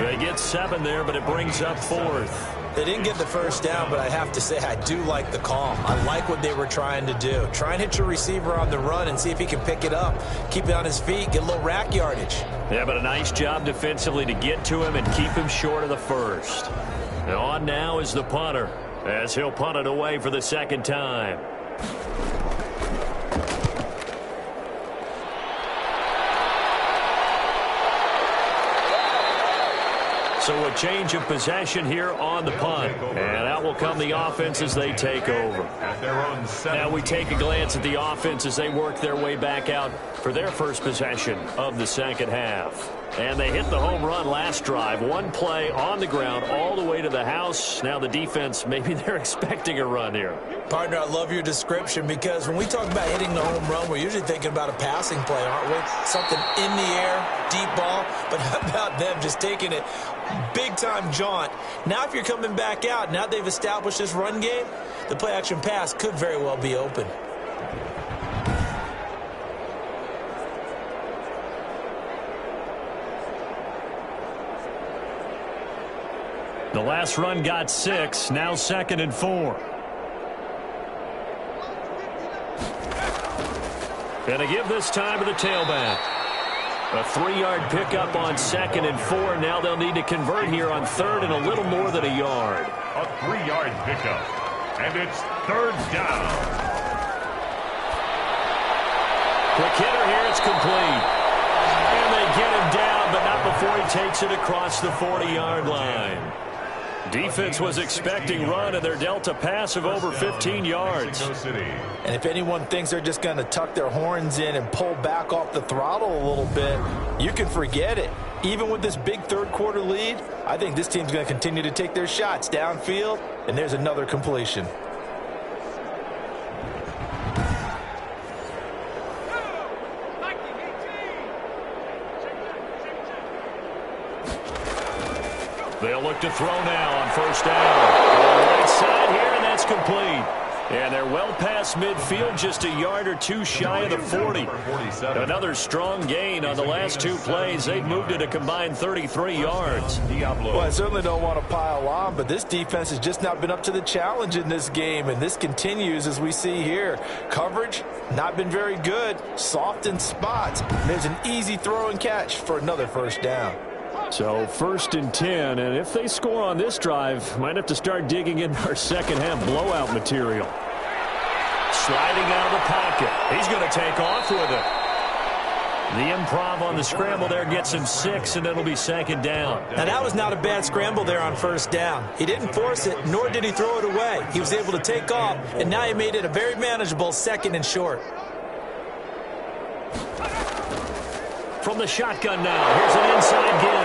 They get 7 there, but it brings up 4th. They didn't get the first down, but I have to say I do like the call. I like what they were trying to do. Try and hit your receiver on the run and see if he can pick it up. Keep it on his feet, get a little rack yardage. Yeah, but a nice job defensively to get to him and keep him short of the first. And on now is the punter, as he'll punt it away for the 2nd time. So a change of possession here on the punt. And out will come the offense as they take over. Now we take a glance at the offense as they work their way back out for their first possession of the second half. And they hit the home run last drive. One play on the ground all the way to the house. Now the defense, maybe they're expecting a run here. Partner, I love your description because when we talk about hitting the home run, we're usually thinking about a passing play, aren't we? Something in the air, deep ball. But how about them just taking it big-time jaunt. Now if you're coming back out, now they've established this run game, the play-action pass could very well be open. The last run got 6, now 2nd and 4. And a give this time to the tailback. A 3-yard pickup on 2nd and 4. Now they'll need to convert here on 3rd and a little more than a yard. A 3-yard pickup. And it's 3rd down. Quick hitter here, it's complete. And they get him down, but not before he takes it across the 40-yard line. Defense was expecting run, and they're dealt a pass of over 15 yards. And if anyone thinks they're just going to tuck their horns in and pull back off the throttle a little bit, you can forget it. Even with this big third-quarter lead, I think this team's going to continue to take their shots downfield, and there's another completion. They'll look to throw now on 1st down. On the right side here, and that's complete. And they're well past midfield, just a yard or two shy of the 40. Another strong gain on the last 2 plays. They've moved it a combined 33 yards. Well, I certainly don't want to pile on, but this defense has just not been up to the challenge in this game, and this continues as we see here. Coverage, not been very good. Soft in spots. There's an easy throw and catch for another 1st down. So 1st and 10, and if they score on this drive, might have to start digging in our second-half blowout material. Sliding out of the pocket. He's going to take off with it. The improv on the scramble there gets him 6, and it'll be 2nd down. Now, that was not a bad scramble there on 1st down. He didn't force it, nor did he throw it away. He was able to take off, and now he made it a very manageable 2nd and short. From the shotgun now, here's an inside give.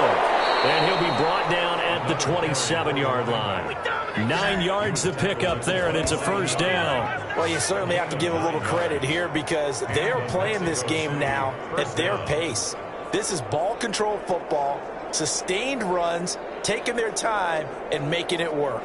And he'll be brought down at the 27-yard line. 9 yards to pick up there, and it's a 1st down. Well, you certainly have to give a little credit here because they are playing this game now at their pace. This is ball control football, sustained runs, taking their time, and making it work.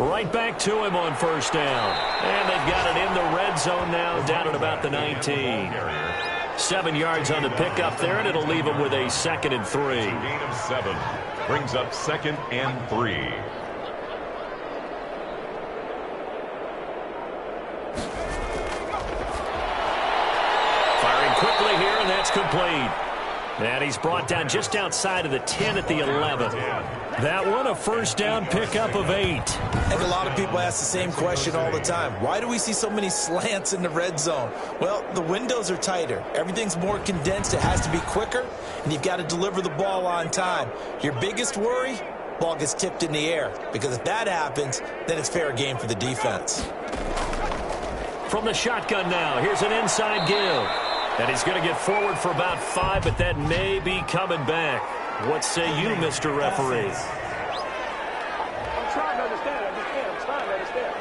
Right back to him on 1st down. And they've got it in the red zone now, down at about the 19. 7 yards on the pickup there, and it'll leave them with a 2nd and 3. Gain of 7 brings up 2nd and 3. Firing quickly here, and that's complete. And he's brought down just outside of the 10 at the 11. That one, a 1st down pickup of 8. I think a lot of people ask the same question all the time. Why do we see so many slants in the red zone? Well, the windows are tighter. Everything's more condensed. It has to be quicker, and you've got to deliver the ball on time. Your biggest worry, ball gets tipped in the air, because if that happens, then it's fair game for the defense. From the shotgun now, here's an inside give. And he's going to get forward for about 5, but that may be coming back. What say you, Mr. Referee? I'm trying to understand. I'm trying to understand.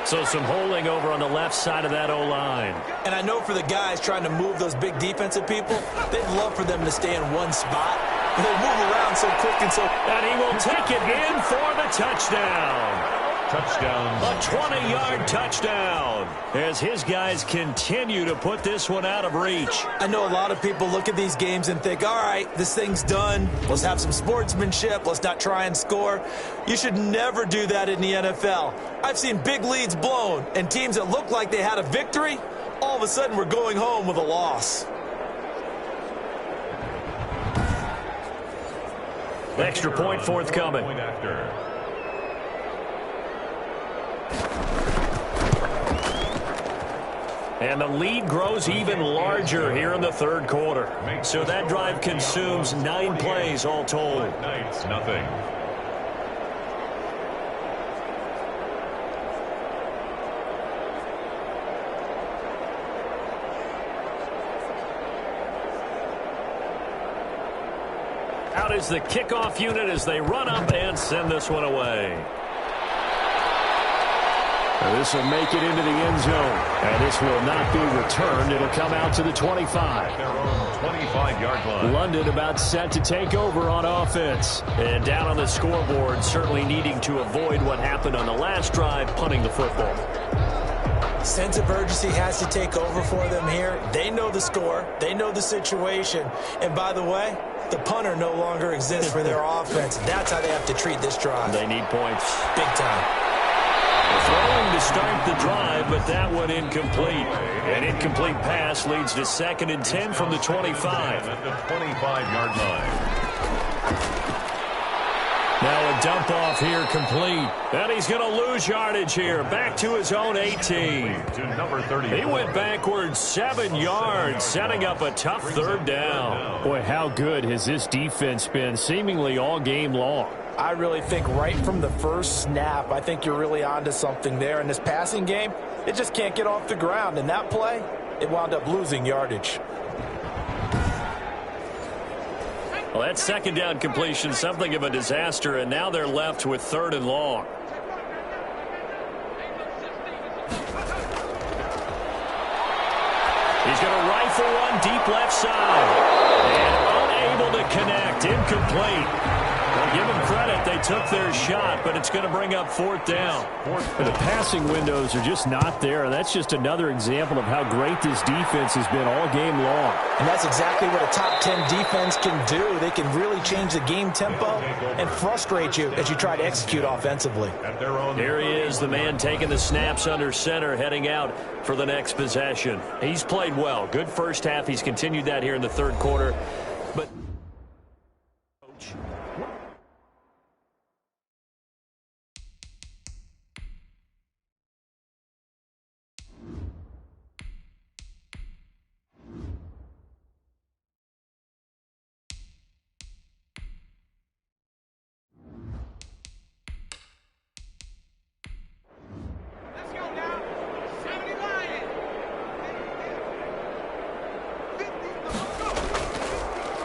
So some holding over on the left side of that O-line. And I know for the guys trying to move those big defensive people, they'd love for them to stay in one spot. But they move around so quick and so... And he will take it in for the touchdown. Touchdown. A 20-yard touchdown as his guys continue to put this one out of reach. I know a lot of people look at these games and think, all right, this thing's done. Let's have some sportsmanship. Let's not try and score. You should never do that in the NFL. I've seen big leads blown and teams that looked like they had a victory, all of a sudden we're going home with a loss. Extra point forthcoming. Point after. And the lead grows even larger here in the 3rd quarter. So that drive consumes 9 plays all told. Knights, nothing. out is the kickoff unit as they run up and send this one away. This will make it into the end zone, and this will not be returned. It'll come out to the 25. Their own 25-yard line. London about set to take over on offense. And down on the scoreboard, certainly needing to avoid what happened on the last drive, punting the football. Sense of urgency has to take over for them here. They know the score. They know the situation. And by the way, the punter no longer exists for their offense. That's how they have to treat this drive. They need points. Big time. Throwing to start the drive, but that one incomplete. An incomplete pass leads to 2nd and 10 from the 25. At the 25-yard line. Now a dump off here complete. And he's going to lose yardage here. Back to his own 18. To number 30. He went backwards 7 yards, setting up a tough 3rd down. Boy, how good has this defense been seemingly all game long? I really think right from the first snap, I think you're really onto something there. In this passing game, it just can't get off the ground. And that play, it wound up losing yardage. Well, that 2nd down completion, something of a disaster, and now they're left with 3rd and long. He's going to rifle one deep left side. And unable to connect, incomplete. Well, give them credit. They took their shot, but it's going to bring up 4th down. The passing windows are just not there, and that's just another example of how great this defense has been all game long. And that's exactly what a top 10 defense can do. They can really change the game tempo and frustrate you as you try to execute offensively. Here he is, the man taking the snaps under center, heading out for the next possession. He's played well. Good first half. He's continued that here in the 3rd quarter. But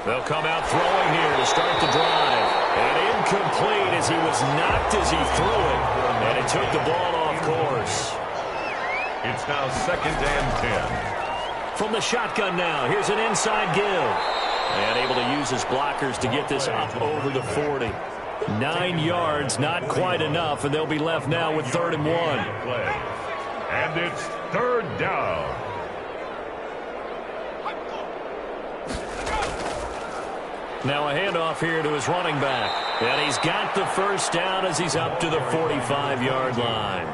they'll come out throwing here to start the drive. And incomplete as he was knocked as he threw it. And it took the ball off course. It's now 2nd and 10. From the shotgun now, here's an inside give. And able to use his blockers to get this up over the 40. 9 yards, not quite enough, and they'll be left now with 3rd and 1. And it's 3rd down. Now a handoff here to his running back. And he's got the 1st down as he's up to the 45-yard line.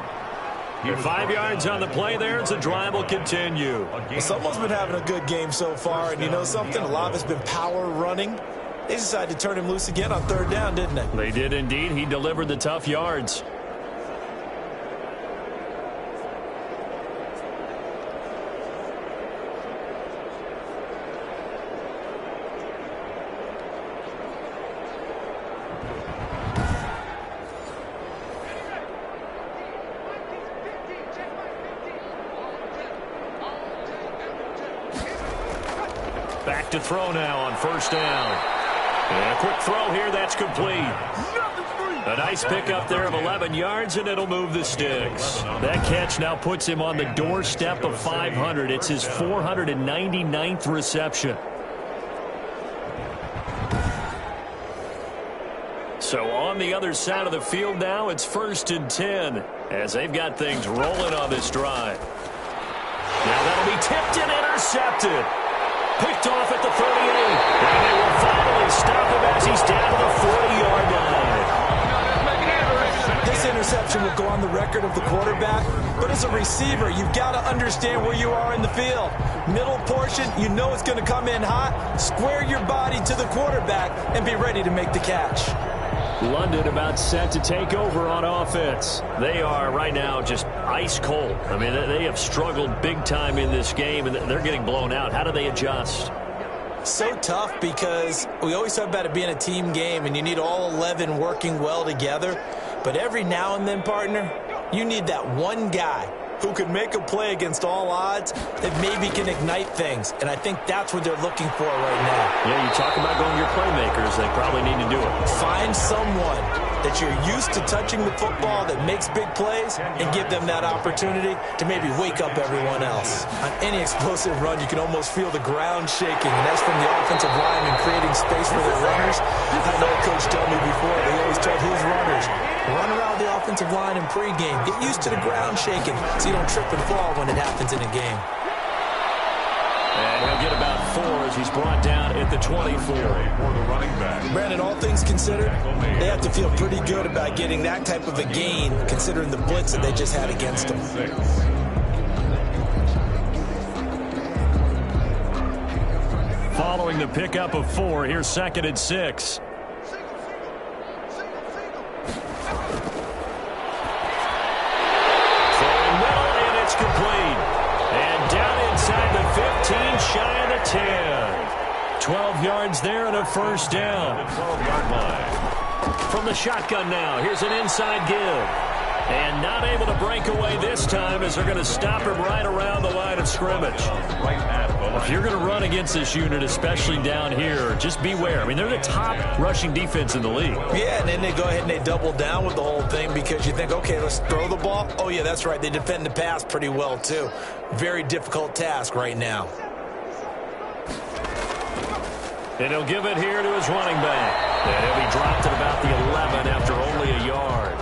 5 yards on the play there as the drive will continue. Someone's been having a good game so far, and you know something? A lot of it's been power running. They decided to turn him loose again on 3rd down, didn't they? They did indeed. He delivered the tough yards. Back to throw now on 1st down. And a quick throw here, that's complete. A nice pickup there of 11 yards, and it'll move the sticks. That catch now puts him on the doorstep of 500. It's his 499th reception. So on the other side of the field now, it's 1st and 10 as they've got things rolling on this drive. Now that'll be tipped and intercepted. Picked off at the 38. And they will finally stop him as he's down to the 40-yard line. This interception will go on the record of the quarterback, but as a receiver, you've got to understand where you are in the field. Middle portion, you know it's going to come in hot. Square your body to the quarterback and be ready to make the catch. London about set to take over on offense. They are right now just ice cold. I mean, they have struggled big time in this game, and they're getting blown out. How do they adjust? So tough because we always talk about it being a team game, and you need all 11 working well together. But every now and then, partner, you need that one guy who can make a play against all odds that maybe can ignite things. And I think that's what they're looking for right now. Yeah, you talk about going your playmakers. They probably need to do it. Find someone that you're used to touching the football that makes big plays and give them that opportunity to maybe wake up everyone else. On any explosive run, you can almost feel the ground shaking, and that's from the offensive lineman creating space for their runners. I know a coach told me before, they always told his runners, run around the offensive line in pregame. Get used to the ground shaking so you don't trip and fall when it happens in a game. And he'll get about 4 as he's brought down at the 24. For the running back. Brandon, all things considered, they have to feel pretty good about getting that type of a gain, considering the blitz that they just had against them. Following the pickup of 4, here's 2nd and 6. Throwing middle, and it's complete. And down inside the 15, shy of the 10. 12 yards there and a first down. 12-yard line. From the shotgun now, here's an inside give. And not able to break away this time as they're going to stop him right around the line of scrimmage. Right at the line. If you're going to run against this unit, especially down here, just beware. I mean, they're the top rushing defense in the league. Yeah, and then they go ahead and they double down with the whole thing because you think, okay, let's throw the ball. Oh, yeah, that's right. They defend the pass pretty well, too. Very difficult task right now. And he'll give it here to his running back. And he'll be dropped at about the 11 after only a yard.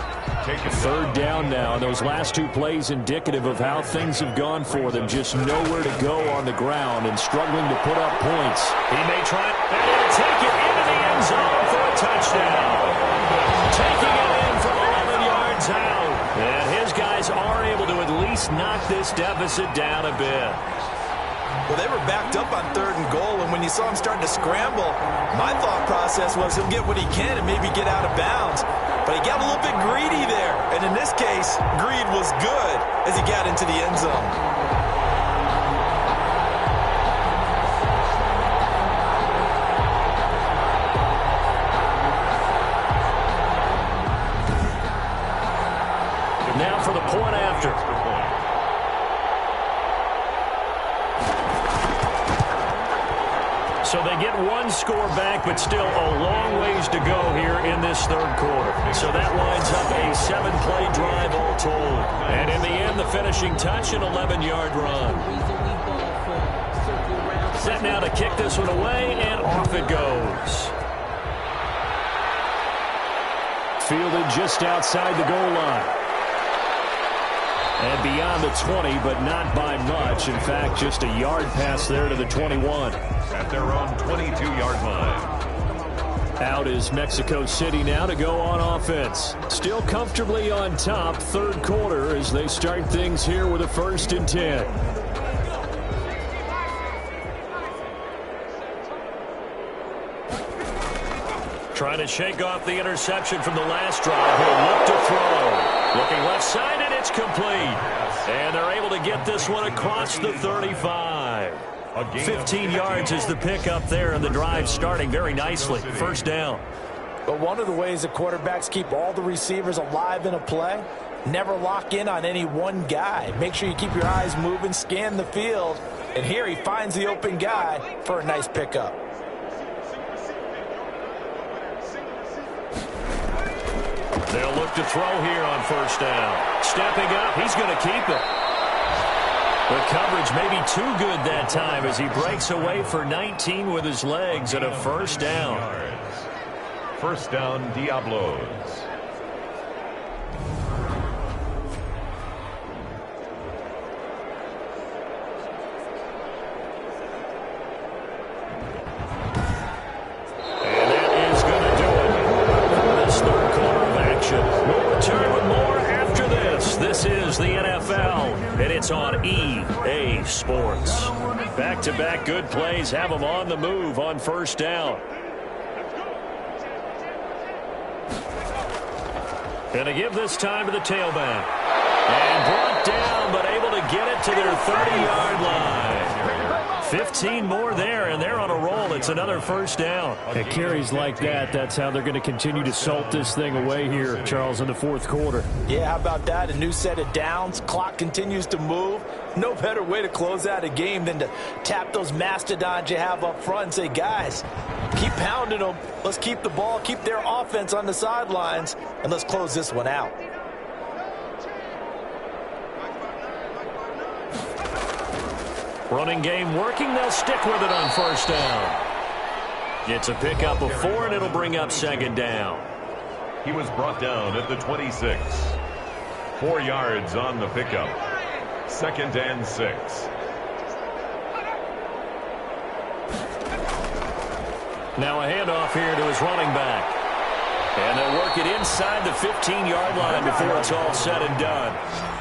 Third down now, and those last 2 plays indicative of how things have gone for them. Just nowhere to go on the ground and struggling to put up points. He may try, and he'll take it into the end zone for a touchdown. Taking it in from 11 yards out. And his guys are able to at least knock this deficit down a bit. Well, they were backed up on 3rd and goal, and when you saw him starting to scramble, my thought process was he'll get what he can and maybe get out of bounds. But he got a little bit greedy there, and in this case, greed was good as he got into the end zone. Now for the point after. So they get 1 score back, but still a long ways to go here in this 3rd quarter. So that lines up a 7-play drive all told. And in the end, the finishing touch, an 11-yard run. Set now to kick this one away, and off it goes. Fielded just outside the goal line. And beyond the 20, but not by much. In fact, just a yard pass there to the 21. At their own 22-yard line. Out is Mexico City now to go on offense. Still comfortably on top, 3rd quarter as they start things here with a 1st and 10. Trying to shake off the interception from the last drive. He'll look to throw. Looking left side, and it's complete. And they're able to get this one across the 35. 15 yards is the pickup there, and the drive starting very nicely. First down. But one of the ways that quarterbacks keep all the receivers alive in a play, never lock in on any one guy. Make sure you keep your eyes moving, scan the field, and here he finds the open guy for a nice pickup. They'll look to throw here on first down. Stepping up, he's going to keep it. The coverage may be too good that time as he breaks away for 19 with his legs and a first down. First down, Diablos. And that is going to do it for this 3rd quarter of action. We'll return with more after this. This is the NFL, and it's on EA Sports. Back-to-back good plays have them on the move on first down. Going to give this time to the tailback. And brought down, but able to get it to their 30-yard line. 15 more there, and they're on a roll. It's another first down. At carries like that, that's how they're going to continue to salt this thing away here, Charles, in the fourth quarter. Yeah, how about that? A new set of downs. Clock continues to move. No better way to close out a game than to tap those mastodons you have up front and say, guys, keep pounding them. Let's keep the ball, keep their offense on the sidelines, and let's close this one out. Running game working. They'll stick with it on first down. It's a pickup of 4, and it'll bring up second down. He was brought down at the 26. 4 yards on the pickup. 2nd and 6. Now a handoff here to his running back. And they'll work it inside the 15-yard line before it's all said and done.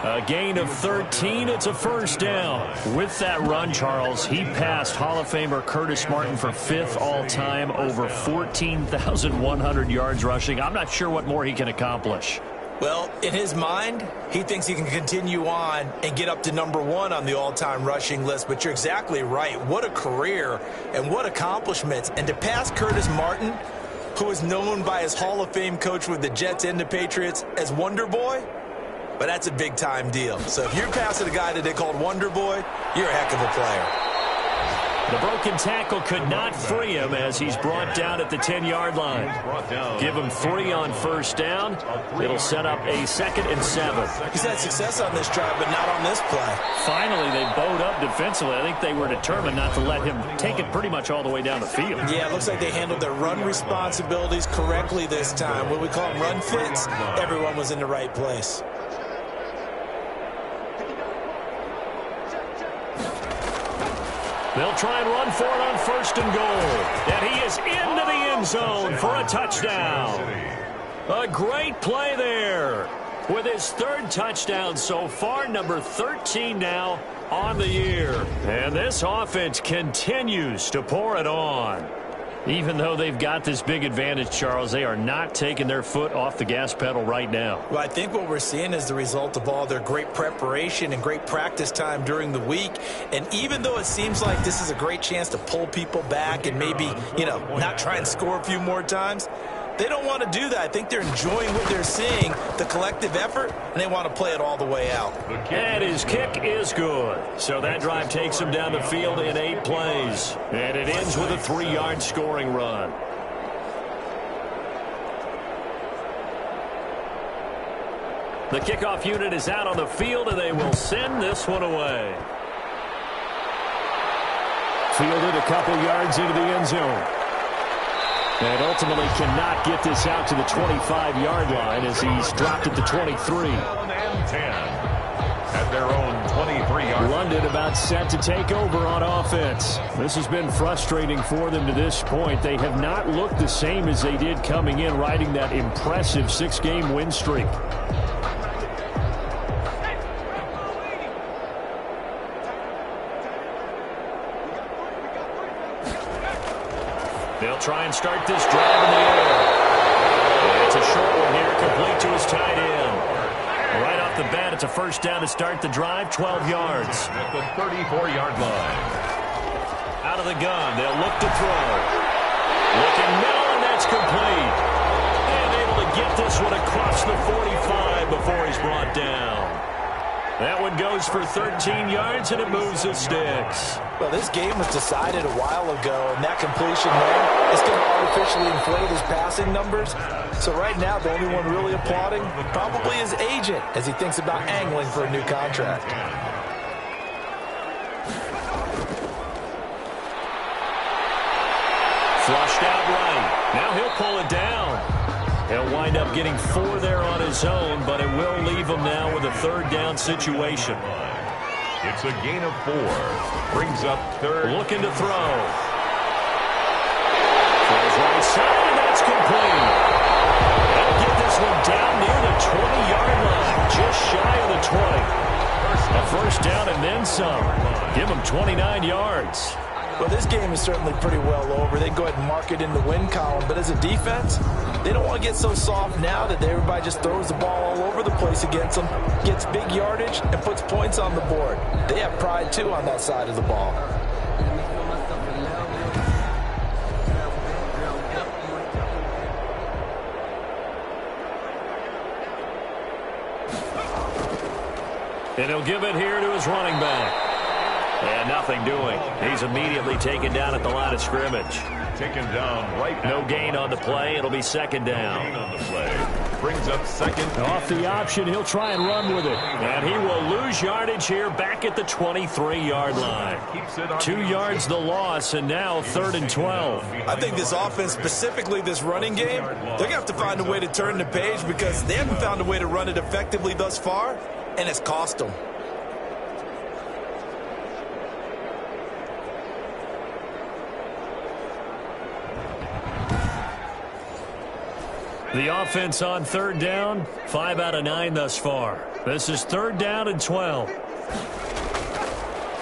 A gain of 13. It's a first down. With that run, Charles, he passed Hall of Famer Curtis Martin for 5th all-time, over 14,100 yards rushing. I'm not sure what more he can accomplish. Well, in his mind, he thinks he can continue on and get up to number 1 on the all-time rushing list. But you're exactly right. What a career and what accomplishments. And to pass Curtis Martin, who is known by his Hall of Fame coach with the Jets and the Patriots as Wonder Boy, but that's a big-time deal. So if you're passing a guy that they called Wonder Boy, you're a heck of a player. The broken tackle could not free him as he's brought down at the 10-yard line. Give him 3 on first down. It'll set up a 2nd and 7. He's had success on this drive, but not on this play. Finally, they bowed up defensively. I think they were determined not to let him take it pretty much all the way down the field. Yeah, it looks like they handled their run responsibilities correctly this time. What we call them run fits, everyone was in the right place. They'll try and run for it on 1st and goal. And he is into the end zone for a touchdown. A great play there. With his 3rd touchdown so far, number 13 now on the year. And this offense continues to pour it on. Even though they've got this big advantage, Charles, they are not taking their foot off the gas pedal right now. Well, I think what we're seeing is the result of all their great preparation and great practice time during the week. And even though it seems like this is a great chance to pull people back and maybe, not try and score a few more times, they don't want to do that. I think they're enjoying what they're seeing, the collective effort, and they want to play it all the way out. And his kick is good. So that drive takes him down the field in 8 plays. And it ends with a 3-yard scoring run. The kickoff unit is out on the field, and they will send this one away. Fielded a couple yards into the end zone. And ultimately cannot get this out to the 25-yard line as he's dropped at the 23. 7 and 10 at their own 23-yard. London about set to take over on offense. This has been frustrating for them to this point. They have not looked the same as they did coming in, riding that impressive 6-game win streak. They'll try and start this drive in the air. And it's a short one here, complete to his tight end. Right off the bat, it's a first down to start the drive, 12 yards. At the 34-yard line. Out of the gun, they'll look to throw. Looking middle, and that's complete. And able to get this one across the 45 before he's brought down. That one goes for 13 yards, and it moves the sticks. Well, this game was decided a while ago, and that completion there is going to artificially inflate his passing numbers. So right now, the only one really applauding probably his agent as he thinks about angling for a new contract. Flushed out right. Now he'll pull it down. He'll wind up getting 4 there on his own, but it will leave him now with a 3rd down situation. It's a gain of 4. Brings up 3rd. Looking to throw. For his right side, and that's complete. They'll get this one down near the 20-yard line, just shy of the 20. A first down and then some. Give him 29 yards. Well, this game is certainly pretty well over. They can go ahead and mark it in the win column. But as a defense, they don't want to get so soft now that everybody just throws the ball all over the place against them, gets big yardage, and puts points on the board. They have pride, too, on that side of the ball. And he'll give it here to his running back. And nothing doing. He's immediately taken down at the line of scrimmage. Taken down right. No gain on the play. It'll be second down. Gain on the play. Brings up second. Off the option, he'll try and run with it. And he will lose yardage here back at the 23-yard line. 2 yards the loss, and now 3rd and 12. I think this offense, specifically this running game, they're going to have to find a way to turn the page because they haven't found a way to run it effectively thus far, and it's cost them. The offense on 3rd down, 5 out of 9 thus far. This is 3rd down and 12.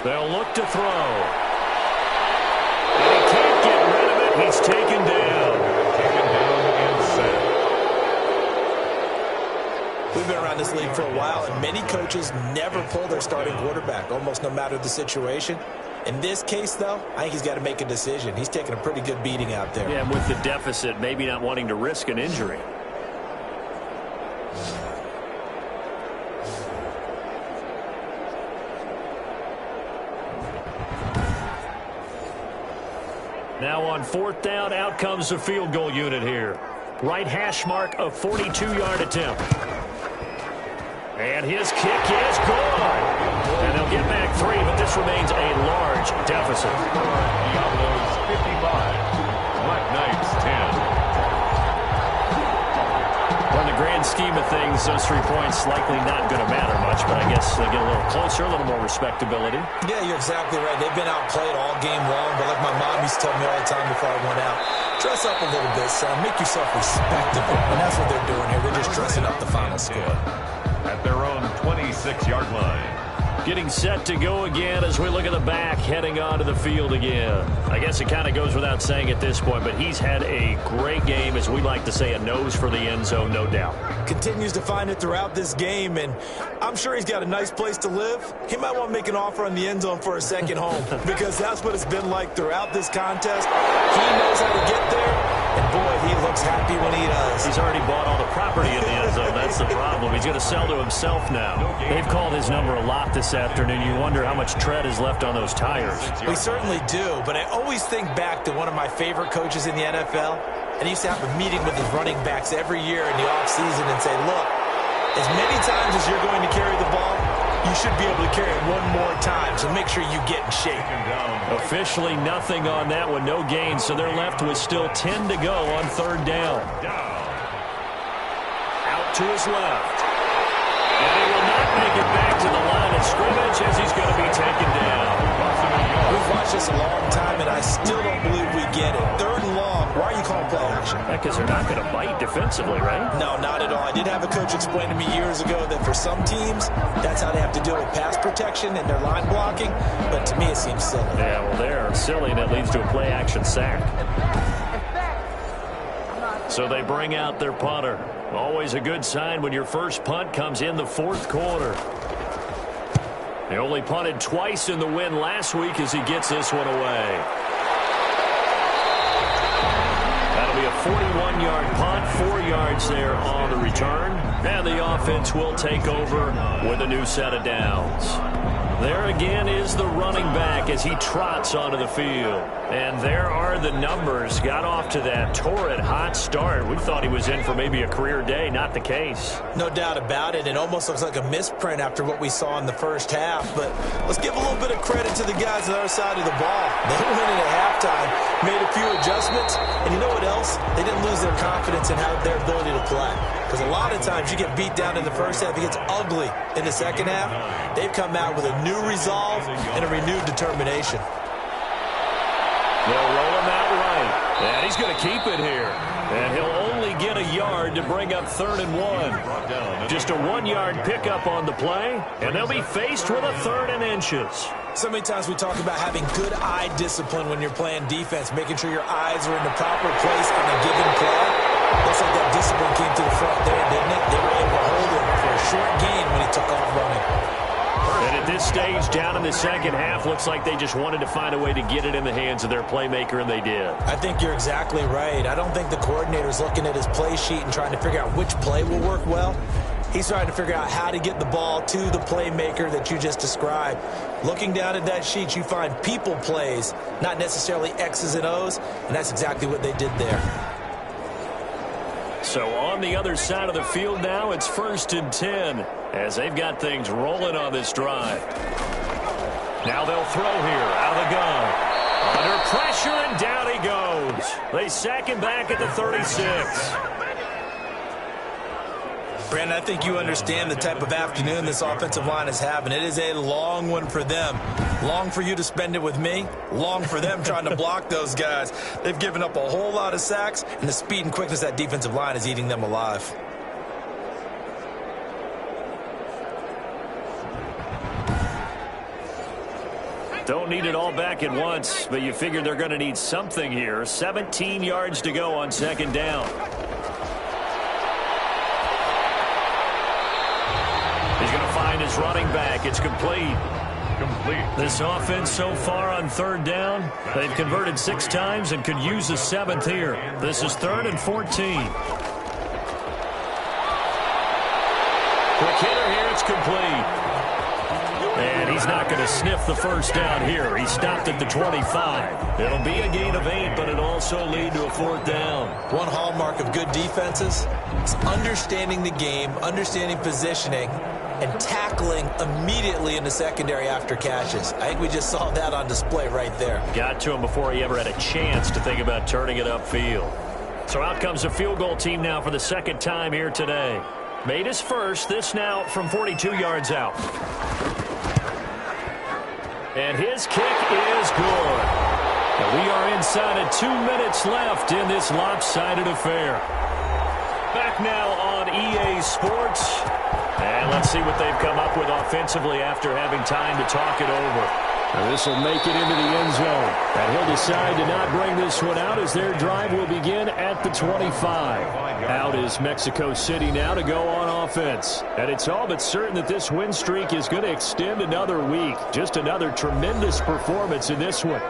They'll look to throw. And he can't get rid of it. He's taken down. Taken down and set. We've been around this league for a while, and many coaches never pull their starting quarterback, almost no matter the situation. In this case, though, I think he's got to make a decision. He's taking a pretty good beating out there. Yeah, and with the deficit, maybe not wanting to risk an injury. Now on 4th down, out comes the field goal unit here. Right hash mark, a 42-yard attempt. And his kick is gone. And they'll get back 3, but this remains a large deficit. Diablos 55. BlackKnights 10. Well, in the grand scheme of things, those 3 points likely not going to matter much, but I guess they'll get a little closer, a little more respectability. Yeah, you're exactly right. They've been outplayed all game long, but like my mom used to tell me all the time before I went out, dress up a little bit, son. Make yourself respectable. And that's what they're doing here. They're just dressing up the final score. At their own 26-yard line. Getting set to go again as we look at the back, heading onto the field again. I guess it kind of goes without saying at this point, but he's had a great game, as we like to say, a nose for the end zone, no doubt. Continues to find it throughout this game, and I'm sure he's got a nice place to live. He might want to make an offer on the end zone for a second home because that's what it's been like throughout this contest. He knows how to get there, and boy, he looks happy when he does. He's already bought all the property in the end zone. That's the problem. He's going to sell to himself now. They've called his number a lot this afternoon. You wonder how much tread is left on those tires. We certainly do, but I always think back to one of my favorite coaches in the NFL, and he used to have a meeting with his running backs every year in the offseason and say, look, as many times as you're going to carry the ball, you should be able to carry it one more time, so make sure you get in shape. Officially nothing on that one, no gain, so they're left with still 10 to go on 3rd down. Out to his left. And he will not make it back to the line of scrimmage as he's going to be taken down. We've watched this a long time, and I still don't believe we get it. 3rd and long. Why are you calling play action? Because they're not going to bite defensively, right? No, not at all. I did have a coach explain to me years ago that for some teams, that's how they have to deal with pass protection and their line blocking, but to me it seems silly. Yeah, well, they're silly, and it leads to a play-action sack. So they bring out their punter. Always a good sign when your first punt comes in the 4th quarter. They only punted twice in the win last week as he gets this one away. That'll be a 41-yard punt, 4 yards there on the return. And the offense will take over with a new set of downs. There again is the running back as he trots onto the field. And there are the numbers. Got off to that torrid hot start. We thought he was in for maybe a career day. Not the case. No doubt about it. It almost looks like a misprint after what we saw in the first half. But let's give a little bit of credit to the guys on the other side of the ball. They went in at halftime, made a few adjustments, and you know what else? They didn't lose their confidence in their ability to play. Because a lot of times you get beat down in the first half, it gets ugly in the second half. They've come out with a new resolve and a renewed determination. They'll roll him out right. And he's going to keep it here. And he'll only get a yard to bring up 3rd and 1. Just a 1-yard pickup on the play, and they'll be faced with a 3rd and inches. So many times we talk about having good eye discipline when you're playing defense, making sure your eyes are in the proper place on a given play. Looks like that discipline came to the front there, didn't it? They were able to hold him for a short gain when he took off running. And at this this stage, down in the second half, looks like they just wanted to find a way to get it in the hands of their playmaker, and they did. I think you're exactly right. I don't think the coordinator's looking at his play sheet and trying to figure out which play will work well. He's trying to figure out how to get the ball to the playmaker that you just described. Looking down at that sheet, you find people plays, not necessarily X's and O's, and that's exactly what they did there. So on the other side of the field now, it's 1st and 10 as they've got things rolling on this drive. Now they'll throw here out of the gun. Under pressure, and down he goes. They sack him back at the 36. Brandon, I think you understand the type of afternoon this offensive line is having. It is a long one for them. Long for you to spend it with me. Long for them trying to block those guys. They've given up a whole lot of sacks, and the speed and quickness of that defensive line is eating them alive. Don't need it all back at once, but you figure they're going to need something here. 17 yards to go on 2nd down. He's going to find his running back. It's complete. This offense so far on 3rd down, they've converted 6 times and could use a 7th here. This is 3rd and 14. Quick hitter here. It's complete. And he's not going to sniff the 1st down here. He stopped at the 25. It'll be a gain of 8, but it'll also lead to a 4th down. One hallmark of good defenses is understanding the game, understanding positioning, and tackling immediately in the secondary after catches. I think we just saw that on display right there. Got to him before he ever had a chance to think about turning it upfield. So out comes the field goal team now for the 2nd time here today. Made his first, this now from 42 yards out. And his kick is good. And we are inside of 2 minutes left in this lopsided affair. Back now on EA Sports. And let's see what they've come up with offensively after having time to talk it over. This will make it into the end zone. And he'll decide to not bring this one out as their drive will begin at the 25. Out is Mexico City now to go on offense. And it's all but certain that this win streak is going to extend another week. Just another tremendous performance in this one.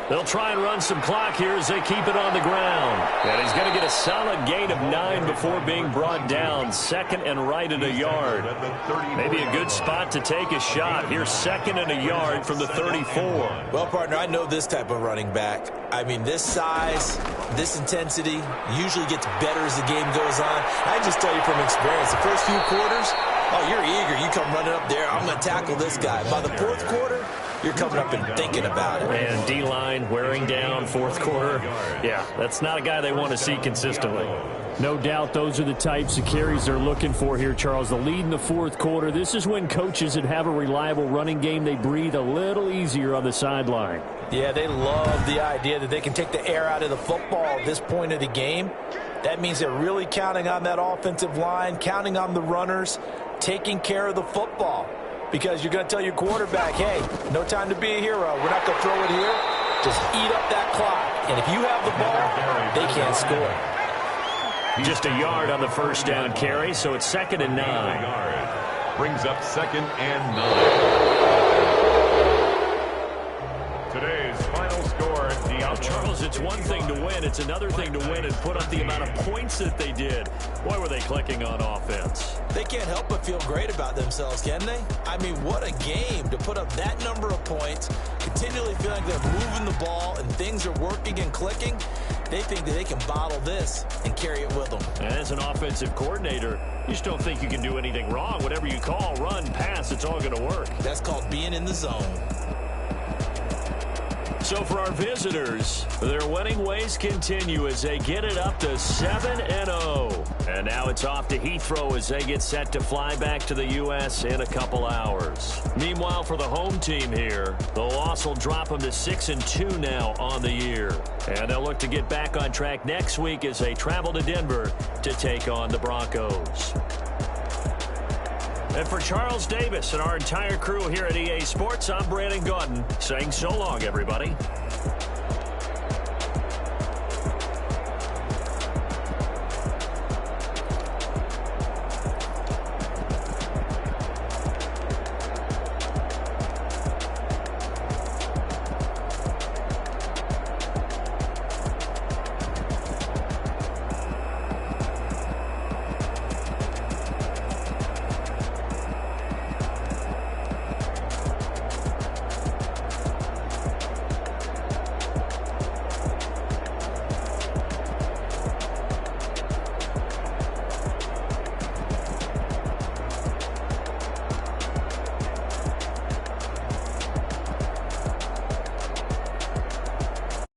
They'll try and run some clock here as they keep it on the ground. And he's going to get a solid gain of 9 before being brought down. 2nd and right at a yard. Maybe a good spot to take a shot. Here's 2nd and a yard from the 34. Well, partner, I know this type of running back. I mean, this size, this intensity usually gets better as the game goes on. I just tell you from experience, the first few quarters, oh, you're eager. You come running up there. I'm going to tackle this guy. By the 4th quarter, you're coming up and thinking about it. And D-line wearing down 4th quarter. Yeah, that's not a guy they want to see consistently. No doubt those are the types of carries they're looking for here, Charles. The lead in the 4th quarter. This is when coaches that have a reliable running game, they breathe a little easier on the sideline. Yeah, they love the idea that they can take the air out of the football at this point of the game. That means they're really counting on that offensive line, counting on the runners, taking care of the football. Because you're going to tell your quarterback, hey, no time to be a hero. We're not going to throw it here. Just eat up that clock. And if you have the ball, they can't score. Just a yard on the 1st down carry, so it's 2nd and 9. Brings up 2nd and 9. Today's final score, Charles, it's one thing to win. It's another thing to win and put up the amount of points that they did. Boy, were they clicking on offense. They can't help but feel great about themselves, can they? I mean, what a game to put up that number of points, continually feeling like they're moving the ball and things are working and clicking. They think that they can bottle this and carry it with them. And as an offensive coordinator, you just don't think you can do anything wrong. Whatever you call, run, pass, it's all going to work. That's called being in the zone. So for our visitors, their winning ways continue as they get it up to 7-0. And now it's off to Heathrow as they get set to fly back to the U.S. in a couple hours. Meanwhile, for the home team here, the loss will drop them to 6-2 now on the year. And they'll look to get back on track next week as they travel to Denver to take on the Broncos. And for Charles Davis and our entire crew here at EA Sports, I'm Brandon Gaudin saying so long, everybody.